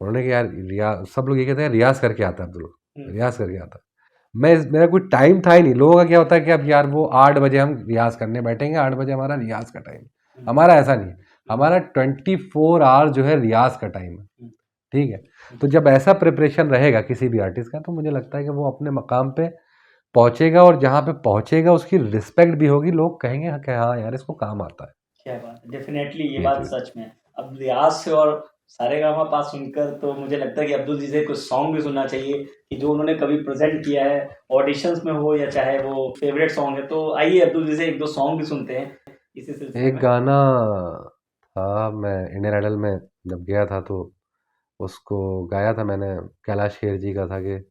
उन्होंने कहा यार सब लोग ये कहते हैं रियाज़ करके आता है अब्दुल, रियाज़ करके आता है। मेरा कोई टाइम था ही नहीं। लोगों का क्या होता है कि अब यार वो 8 बजे हम रियाज़ करने बैठेंगे, 8 बजे हमारा रियाज़ का टाइम। हमारा ऐसा नहीं है, हमारा 24 आवर जो है रियाज़ का टाइम है, ठीक है? तो जब ऐसा प्रिपरेशन रहेगा किसी भी आर्टिस्ट का, तो मुझे लगता है कि वो अपने मकाम पे पहुँचेगा, और जहाँ पे पहुँचेगा उसकी रिस्पेक्ट भी होगी, लोग कहेंगे हाँ कि हाँ यार इसको काम आता है। क्या बात है। डेफ़िनेटली ये ये बात चीज़। सच में है। अब रियाज़ से और सारेगामा सुनकर तो मुझे लगता है कि अब्दुल जी से कुछ सॉन्ग भी सुनना चाहिए कि जो उन्होंने कभी प्रेज़ेंट किया है, ऑडिशन्स में हो या चाहे वो फ़ेवरेट सॉन्ग है। तो आइए अब्दुल जी से 1-2 सॉन्ग भी सुनते हैं इसी सिलसिले एक में। गाना था, मैं इंडियन आइडल में जब गया था तो उसको गाया था मैंने, कैलाश खेर जी का था कि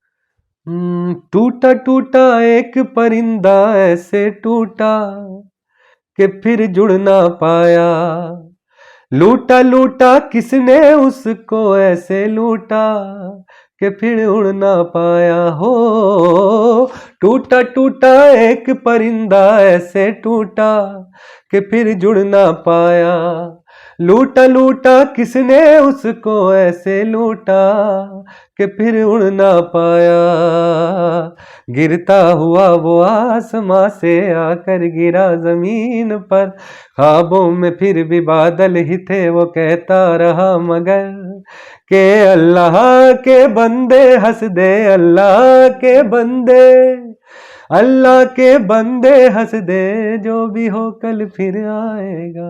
टूटा टूटा एक परिंदा ऐसे टूटा कि फिर जुड़ ना पाया, लूटा लूटा किसने उसको ऐसे लूटा कि फिर उड़ ना पाया हो। टूटा टूटा एक परिंदा ऐसे टूटा कि फिर जुड़ ना पाया। लूटा लूटा किसने उसको ऐसे लूटा कि फिर उड़ ना पाया। गिरता हुआ वो आसमां से आकर गिरा जमीन पर, ख्वाबों में फिर भी बादल ही थे वो कहता रहा मगर के अल्लाह के बंदे हंस दे, अल्लाह के बंदे, अल्लाह के बंदे हंस दे, जो भी हो कल फिर आएगा।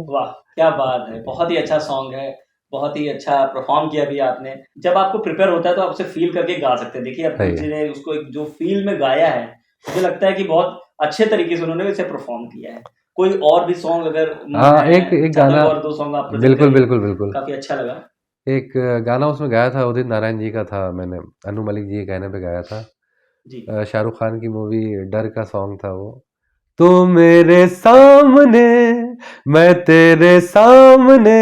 वाह क्या बात है, बहुत ही अच्छा सॉन्ग है, बहुत ही अच्छा परफॉर्म किया भी आपने। जब आपको प्रिपेयर होता है तो आपसे फील करके गा सकते हैं। देखिए अब्दुल जी ने उसको एक जो फील में गाया है, मुझे लगता है कि बहुत अच्छे तरीके से उन्होंने इसे परफॉर्म किया है। कोई और भी सॉन्ग अगर एक गाना, और दो सॉन्ग आप बिल्कुल बिल्कुल बिल्कुल, काफी अच्छा लगा। एक गाना उसमें गाया था उदित नारायण जी का था, मैंने अनु मलिक जी के कहने पे गाया था। शाहरुख खान की मूवी डर का सॉन्ग था वो। तू मेरे सामने मैं तेरे सामने,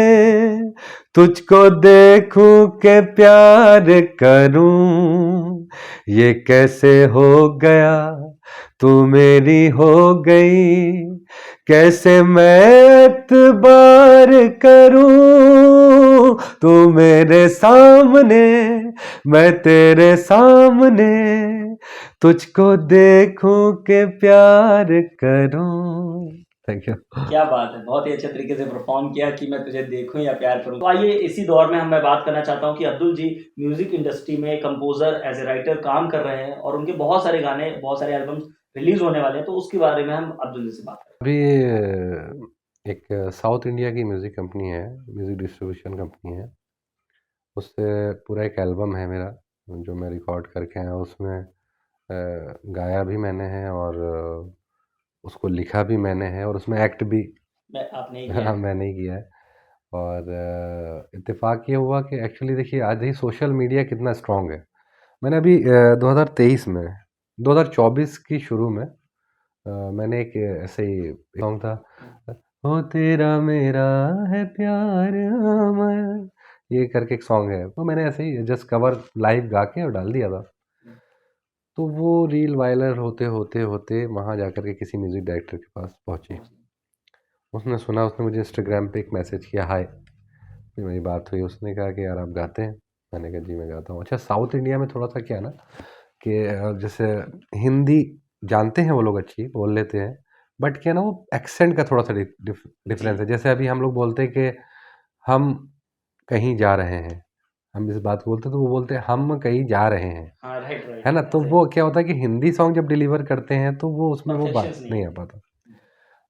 तुझको देखूं के प्यार करूं, ये कैसे हो गया तू मेरी हो गई, कैसे मैं एतबार करूं। तू मेरे सामने मैं तेरे सामने, तुझको देखूं के प्यार करूं। Thank you. क्या बात है, बहुत ही अच्छे तरीके से परफॉर्म किया कि मैं तुझे देखूं या प्यार करूं। तो आइए इसी दौर में मैं बात करना चाहता हूं कि अब्दुल जी म्यूजिक इंडस्ट्री में कंपोजर एज ए राइटर काम कर रहे हैं और उनके बहुत सारे गाने, बहुत सारे एल्बम्स रिलीज होने वाले हैं, तो उसके बारे में हम अब्दुल जी से बात करें। अभी एक साउथ इंडिया की म्यूज़िक कंपनी है, म्यूज़िक डिस्ट्रीब्यूशन कंपनी है, उससे पूरा एक एल्बम है मेरा जो मैं रिकॉर्ड करके आया। उसमें गाया भी मैंने है और उसको लिखा भी मैंने है और उसमें एक्ट भी आपने ही किया है। मैंने ही किया है। और इत्तेफाक ये हुआ कि एक्चुअली देखिए आज ही सोशल मीडिया कितना स्ट्रांग है। मैंने अभी 2023 में, 2024 की शुरू में मैंने एक ऐसे ही सॉन्ग था, ओ तेरा मेरा है प्यार अमर, ये करके एक सॉन्ग है, तो मैंने ऐसे ही जस्ट कवर लाइव गा के और डाल दिया था। तो वो रील वायरल होते होते होते वहाँ जाकर के किसी म्यूज़िक डायरेक्टर के पास पहुँची। उसने सुना, उसने मुझे इंस्टाग्राम पे एक मैसेज किया, हाय। फिर मेरी बात हुई, उसने कहा कि यार आप गाते हैं? मैंने कहा जी मैं गाता हूँ। अच्छा, साउथ इंडिया में थोड़ा सा क्या है ना कि जैसे हिंदी जानते हैं वो लोग, अच्छी बोल लेते हैं, बट क्या ना वो एक्सेंट का थोड़ा सा डिफरेंस है। जैसे अभी हम लोग बोलते हैं कि हम कहीं जा रहे हैं, हम इस बात को बोलते हैं तो वो बोलते हैं हम कहीं जा रहे हैं, है ना। तो वो क्या होता है कि हिंदी सॉन्ग जब डिलीवर करते हैं तो वो उसमें वो बात नहीं आ पाता।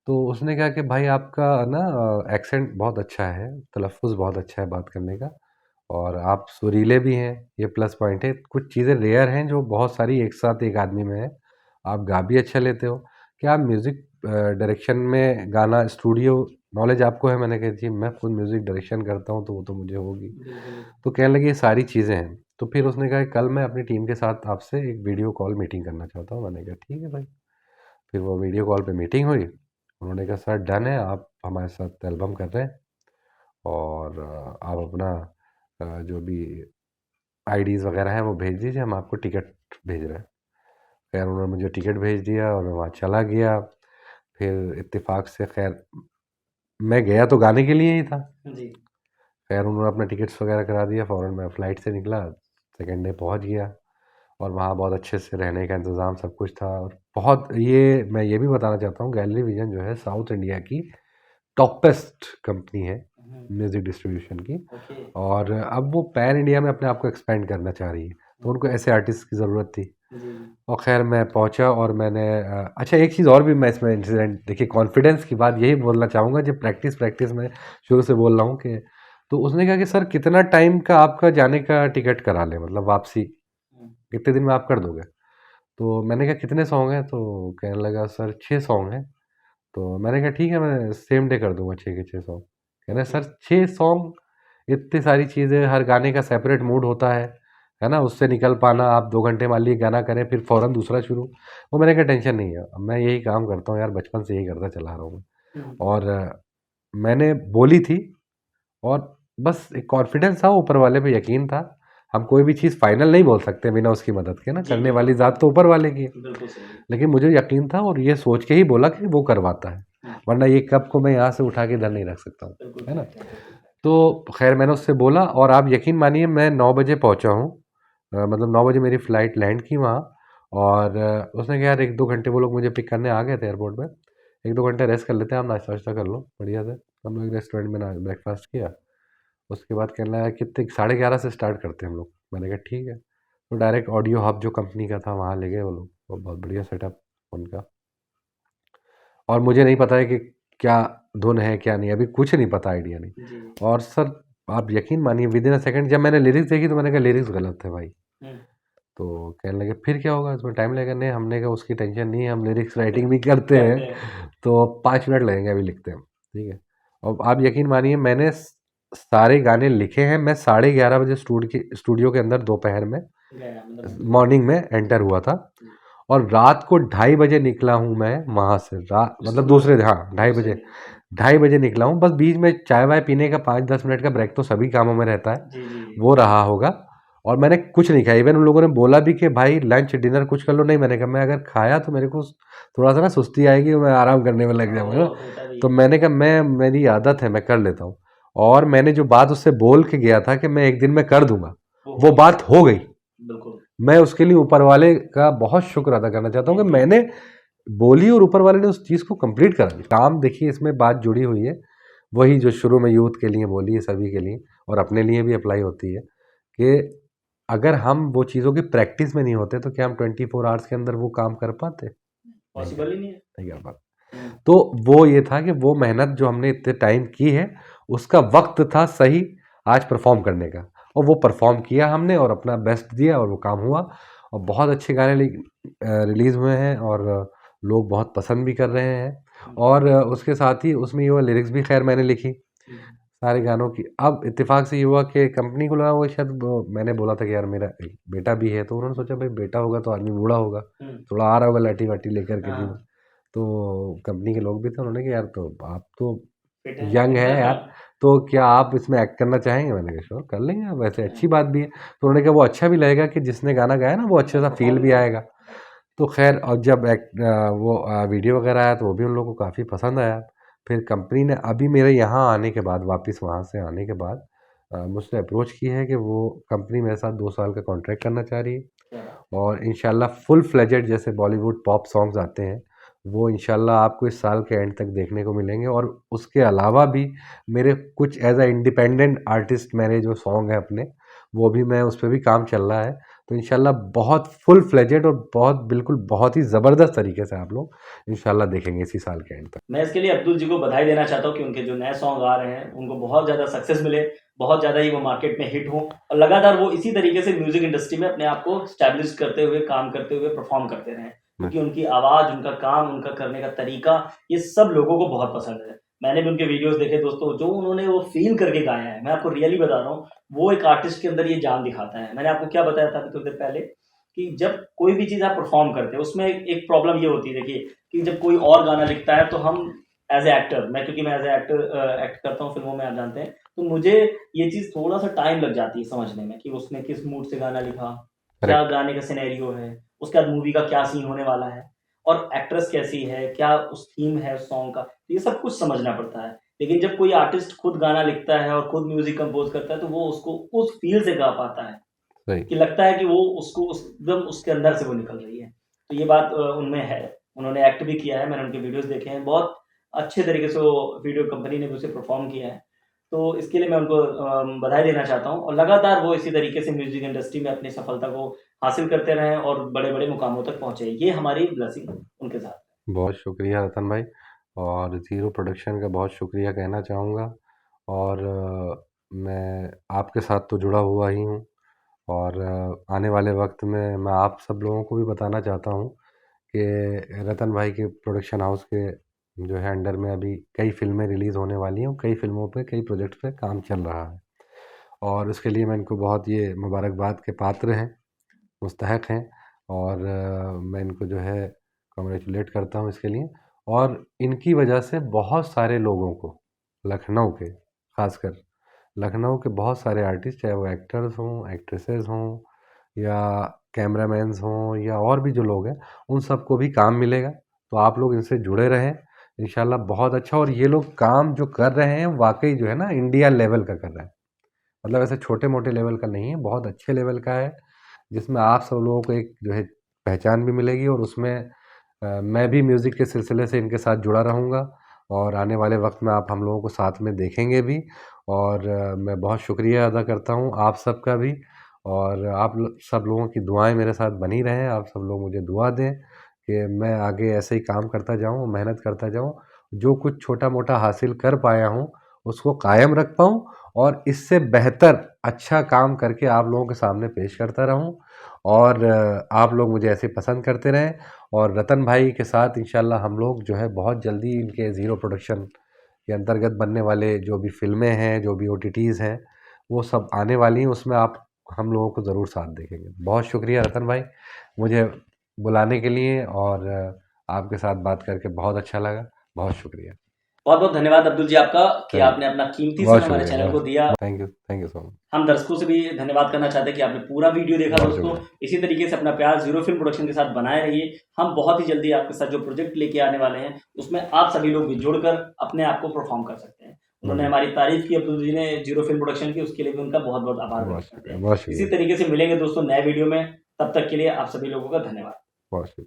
तो उसने कहा कि भाई आपका ना एक्सेंट बहुत अच्छा है, तलफ़्फ़ुज़ बहुत अच्छा है बात करने का, और आप सुरीले भी हैं, ये प्लस पॉइंट है। कुछ चीज़ें रेयर हैं जो बहुत सारी एक साथ एक आदमी में है। आप गा भी अच्छा लेते हो। क्या आप म्यूज़िक डायरेक्शन में गाना स्टूडियो नॉलेज आपको है? मैंने कहा जी मैं खुद म्यूज़िक डायरेक्शन करता हूँ तो वो तो मुझे होगी। तो कहने लगे ये सारी चीज़ें हैं। तो फिर उसने कहा कल मैं अपनी टीम के साथ आपसे एक वीडियो कॉल मीटिंग करना चाहता हूँ। मैंने कहा ठीक है भाई। फिर वो वीडियो कॉल पे मीटिंग हुई। उन्होंने कहा सर डन है, आप हमारे साथ एल्बम कर रहे हैं और आप अपना जो भी आईडीज़ वगैरह हैं वो भेज दीजिए, हम आपको टिकट भेज रहे हैं। खैर उन्होंने मुझे टिकट भेज दिया और मैं वहाँ चला गया। फिर इत्तेफाक से खैर मैं गया तो गाने के लिए ही था। खैर उन्होंने अपना टिकट्स वगैरह करा दिया, फ़ौरन मैं फ़्लाइट से निकला, सेकंड डे पहुँच गया और वहाँ बहुत अच्छे से रहने का इंतज़ाम सब कुछ था। और बहुत ये मैं ये भी बताना चाहता हूँ, गैलरी विज़न जो है साउथ इंडिया की टॉपेस्ट कंपनी है म्यूज़िक डिस्ट्रीब्यूशन की, और अब वो पैन इंडिया में अपने आप को एक्सपेंड करना चाह रही है, तो उनको ऐसे आर्टिस्ट की ज़रूरत थी। और खैर मैं पहुंचा और मैंने अच्छा एक चीज़ और भी मैं इसमें इंसिडेंट, देखिए कॉन्फिडेंस की बात यही बोलना चाहूँगा, जब प्रैक्टिस में शुरू से बोल रहा हूँ कि तो उसने कहा कि सर कितना टाइम का आपका जाने का टिकट करा लें, मतलब वापसी कितने दिन में आप कर दोगे? तो मैंने कहा कितने सॉन्ग हैं? तो कहने लगा सर 6 सॉन्ग हैं। तो मैंने कहा ठीक है मैं सेम डे कर दूंगा 6 के 6 सॉन्ग। कह रहे सर 6 सॉन्ग, इतनी सारी चीज़ें, हर गाने का सेपरेट मूड होता है ना, उससे निकल पाना, आप 2 घंटे मान लीजिए गाना करें फिर फ़ौरन दूसरा शुरू। वो मैंने कहा टेंशन नहीं है, मैं यही काम करता हूँ यार, बचपन से यही करता चला रहा हूँ मैं। और मैंने बोली थी और बस एक कॉन्फिडेंस था, ऊपर वाले पे यकीन था, हम कोई भी चीज़ फाइनल नहीं बोल सकते बिना उसकी मदद के ना, करने वाली ज़ात तो ऊपर वाले की है। बिल्कुल सही। लेकिन मुझे यकीन था और ये सोच के ही बोला कि वो करवाता है, वरना ये कप को मैं यहाँ से उठा के इधर नहीं रख सकता हूँ, है ना। तो खैर मैंने उससे बोला और आप यकीन मानिए मैं 9 बजे पहुँचा हूँ, मतलब 9 बजे मेरी फ़्लाइट लैंड की वहाँ। और उसने कहा यार 1-2 घंटे वो लोग मुझे पिक करने आ गए थे एयरपोर्ट पे, 1-2 घंटे रेस्ट कर लेते हैं, आप नाश्ता वाश्ता कर लो बढ़िया से। हम लोग रेस्टोरेंट में ना ब्रेकफास्ट किया, उसके बाद कहने लगा कितने 11:30 से स्टार्ट करते हैं हम लोग। मैंने कहा ठीक है। तो डायरेक्ट ऑडियो हब जो कंपनी का था वहाँ ले गए वो लोग, वो बहुत बढ़िया सेटअप उनका। और मुझे नहीं पता है कि क्या धुन है क्या नहीं, अभी कुछ नहीं पता, आइडिया नहीं। और सर आप यकीन मानिए विद इन अ सेकंड जब मैंने लिरिक्स देखी तो मैंने कहा लिरिक्स गलत थे भाई। तो कहने लगे फिर क्या होगा, इसमें टाइम लगेगा। नहीं, हमने कहा उसकी टेंशन नहीं है, हम लिरिक्स राइटिंग भी करते हैं तो 5 मिनट लगेंगे अभी लिखते हैं, ठीक है। और आप यकीन मानिए मैंने सारे गाने लिखे हैं, मैं 11:30 बजे स्टूडियो के अंदर दोपहर में मॉर्निंग में एंटर हुआ था और रात को 2:30 बजे निकला हूँ मैं वहाँ से, रात मतलब दूसरे, हाँ 2:30 बजे निकला हूँ। बस बीच में चाय वाय पीने का 5-10 मिनट का ब्रेक तो सभी कामों में रहता है, वो रहा होगा। और मैंने कुछ नहीं खाया, इवन उन लोगों ने बोला भी कि भाई लंच डिनर कुछ कर लो, नहीं मैंने कहा मैं अगर खाया तो मेरे को थोड़ा सा ना सुस्ती आएगी, मैं आराम करने में लग जाऊँगा ना। तो मैंने कहा मेरी आदत है, मैं कर लेता हूँ। और मैंने जो बात उससे बोल के गया था कि मैं एक दिन में कर दूंगा, वो बात हो गई। मैं उसके लिए ऊपर वाले का बहुत शुक्र अदा करना चाहता हूँ कि मैंने बोली और ऊपर वाले ने उस चीज़ को कंप्लीट करा दिया। काम देखिए इसमें बात जुड़ी हुई है, वही जो शुरू में यूथ के लिए बोली है, सभी के लिए और अपने लिए भी अप्लाई होती है कि अगर हम वो चीज़ों की प्रैक्टिस में नहीं होते तो क्या हम 24 आवर्स के अंदर वो काम कर पाते? पॉसिबल ही नहीं है, नहीं कर पाते। तो वो ये था कि वो मेहनत जो हमने इतने टाइम की है उसका वक्त था सही आज परफॉर्म करने का, और वो परफॉर्म किया हमने और अपना बेस्ट दिया और वो काम हुआ। और बहुत अच्छे गाने रिलीज़ हुए हैं और लोग बहुत पसंद भी कर रहे हैं। और उसके साथ ही उसमें ये हुआ लिरिक्स भी खैर मैंने लिखी सारे गानों की। अब इत्तेफाक से ये हुआ कि कंपनी को लगा वो शायद मैंने बोला था कि यार मेरा एक बेटा भी है, तो उन्होंने सोचा भाई बेटा होगा तो आदमी बूढ़ा होगा, थोड़ा आ रहा होगा लाठी वाठी लेकर के भी। तो कंपनी के लोग भी थे, उन्होंने कहा यार तो आप तो यंग है यार, तो क्या आप इसमें एक्ट करना चाहेंगे? मैंने कहा श्योर कर लेंगे, वैसे अच्छी बात भी है। तो उन्होंने कहा वो अच्छा भी लगेगा कि जिसने गाना गाया ना वो अच्छे सा फील भी आएगा। तो खैर और जब वो वीडियो वगैरह आया तो वो भी उन लोगों को काफ़ी पसंद आया। फिर कंपनी ने अभी मेरे यहाँ आने के बाद, वापस वहाँ से आने के बाद मुझसे अप्रोच की है कि वो कंपनी मेरे साथ 2 साल का कॉन्ट्रैक्ट करना चाह रही है और इंशाल्लाह फुल फ्लेजेड जैसे बॉलीवुड पॉप सॉन्ग्स आते हैं वो इंशाल्लाह आपको इस साल के एंड तक देखने को मिलेंगे। और उसके अलावा भी मेरे कुछ एज अ इंडिपेंडेंट आर्टिस्ट मेरे जो सॉन्ग हैं अपने, वो भी मैं उस पर भी काम चल रहा है। तो इंशाल्लाह बहुत फुल फ्लेजेड और बहुत बिल्कुल बहुत ही ज़बरदस्त तरीके से आप लोग इंशाल्लाह देखेंगे इसी साल के एंड तक। मैं इसके लिए अब्दुल जी को बधाई देना चाहता हूँ कि उनके जो नए सॉन्ग आ रहे हैं उनको बहुत ज़्यादा सक्सेस मिले, बहुत ज़्यादा ही वो मार्केट में हिट हो और लगातार वो इसी तरीके से म्यूजिक इंडस्ट्री में अपने आप को स्टैब्लिश करते हुए, काम करते हुए परफॉर्म करते रहें, क्योंकि उनकी आवाज़, उनका काम, उनका करने का तरीका ये सब लोगों को बहुत पसंद है। मैंने भी उनके वीडियोस देखे दोस्तों, जो उन्होंने वो फील करके गाया है, मैं आपको रियली बता रहा हूँ, वो एक आर्टिस्ट के अंदर ये जान दिखाता है। मैंने आपको क्या बताया था अभी थोड़ी देर पहले कि जब कोई भी चीज़ आप परफॉर्म करते हो उसमें एक प्रॉब्लम ये होती है, देखिए कि जब कोई और गाना लिखता है तो हम एज ए एक्टर, क्योंकि मैं एज ए एक्टर एक्ट करता हूँ फिल्मों में, आप जानते हैं, तो मुझे ये चीज़ थोड़ा सा टाइम लग जाती है समझने में कि उसने किस मूड से गाना लिखा, क्या गाने का सिनेरियो है, उसके बाद मूवी का क्या सीन होने वाला है और एक्ट्रेस कैसी है, क्या उस थीम है उस सॉन्ग का, तो ये सब कुछ समझना पड़ता है। लेकिन जब कोई आर्टिस्ट खुद गाना लिखता है और खुद म्यूजिक कंपोज करता है तो वो उसको उस फील से गा पाता है कि लगता है कि वो उसको एकदम उसके अंदर से वो निकल रही है। तो ये बात उनमें है। उन्होंने एक्ट भी किया है, मैंने उनके वीडियोज़ देखे हैं, बहुत अच्छे तरीके से वो वीडियो कंपनी ने भी उसे परफ़ॉर्म किया है। तो इसके लिए मैं उनको बधाई देना चाहता हूँ और लगातार वो इसी तरीके से म्यूज़िक इंडस्ट्री में अपनी सफलता को हासिल करते रहें और बड़े-बड़े मुकामों तक पहुँचे। ये हमारी ब्लेसिंग उनके साथ है। बहुत शुक्रिया रतन भाई, और ज़ीरो प्रोडक्शन का बहुत शुक्रिया कहना चाहूँगा। और मैं आपके साथ तो जुड़ा हुआ ही हूँ और आने वाले वक्त में मैं आप सब लोगों को भी बताना चाहता हूँ कि रतन भाई के प्रोडक्शन हाउस के जो है अंडर में अभी कई फ़िल्में रिलीज़ होने वाली हैं और कई फ़िल्मों पे, कई प्रोजेक्ट पे काम चल रहा है और उसके लिए मैं इनको बहुत ये मुबारकबाद के पात्र हैं, मुस्तहक हैं। और मैं इनको जो है कॉन्ग्रेचुलेट करता हूँ इसके लिए। और इनकी वजह से बहुत सारे लोगों को, लखनऊ के ख़ासकर लखनऊ के बहुत सारे आर्टिस्ट, चाहे वो एक्टर्स हों, एक्ट्रेसेस हों या कैमरामैन्स हों या और भी जो लोग हैं, उन सबको भी काम मिलेगा। तो आप लोग इनसे जुड़े रहें, इंशाल्लाह बहुत अच्छा। और ये लोग काम जो कर रहे हैं वाकई जो है ना इंडिया लेवल का कर रहे हैं, मतलब ऐसे छोटे मोटे लेवल का नहीं है, बहुत अच्छे लेवल का है, जिसमें आप सब लोगों को एक जो है पहचान भी मिलेगी। और उसमें मैं भी म्यूज़िक के सिलसिले से इनके साथ जुड़ा रहूँगा और आने वाले वक्त में आप हम लोगों को साथ में देखेंगे भी। और मैं बहुत शुक्रिया अदा करता हूँ आप सबका भी, और आप सब लोगों की दुआएं मेरे साथ बनी रहें। आप सब लोग मुझे दुआ दें कि मैं आगे ऐसे ही काम करता जाऊँ, मेहनत करता जाऊँ, जो कुछ छोटा मोटा हासिल कर पाया हूँ उसको कायम रख पाऊँ और इससे बेहतर अच्छा काम करके आप लोगों के सामने पेश करता रहूँ। और आप लोग मुझे ऐसे पसंद करते रहें। और रतन भाई के साथ इंशाल्लाह हम लोग जो है बहुत जल्दी इनके ज़ीरो प्रोडक्शन के अंतर्गत बनने वाले जो भी फ़िल्में हैं, जो भी ओटीटीज़ हैं, वो सब आने वाली हैं, उसमें आप हम लोगों को ज़रूर साथ देखेंगे। बहुत शुक्रिया रतन भाई मुझे बुलाने के लिए, और आपके साथ बात करके बहुत अच्छा लगा। बहुत शुक्रिया। बहुत बहुत धन्यवाद अब्दुल जी आपका कि थैंक आपने अपना कीमती बहुत समय हमारे शुक्रिया, चैनल को बहुत दिया। Thank you so much. हम दर्शकों से भी धन्यवाद करना चाहते हैं कि आपने पूरा वीडियो देखा। बहुत दोस्तों शुक्रिया। इसी तरीके से अपना प्यार जीरो फिल्म प्रोडक्शन के साथ बनाए रहिए। हम बहुत ही जल्दी आपके साथ जो प्रोजेक्ट लेके आने वाले हैं उसमें आप सभी लोग भी जुड़कर अपने आप को परफॉर्म कर सकते हैं। उन्होंने हमारी तारीफ की अब्दुल जी ने जीरो फिल्म प्रोडक्शन की, उसके लिए भी उनका बहुत बहुत आभार व्यक्त करते हैं। बहुत इसी शुक्रिया। तरीके से मिलेंगे दोस्तों नए वीडियो में, तब तक के लिए आप सभी लोगों का धन्यवाद। बहुत शुक्रिया।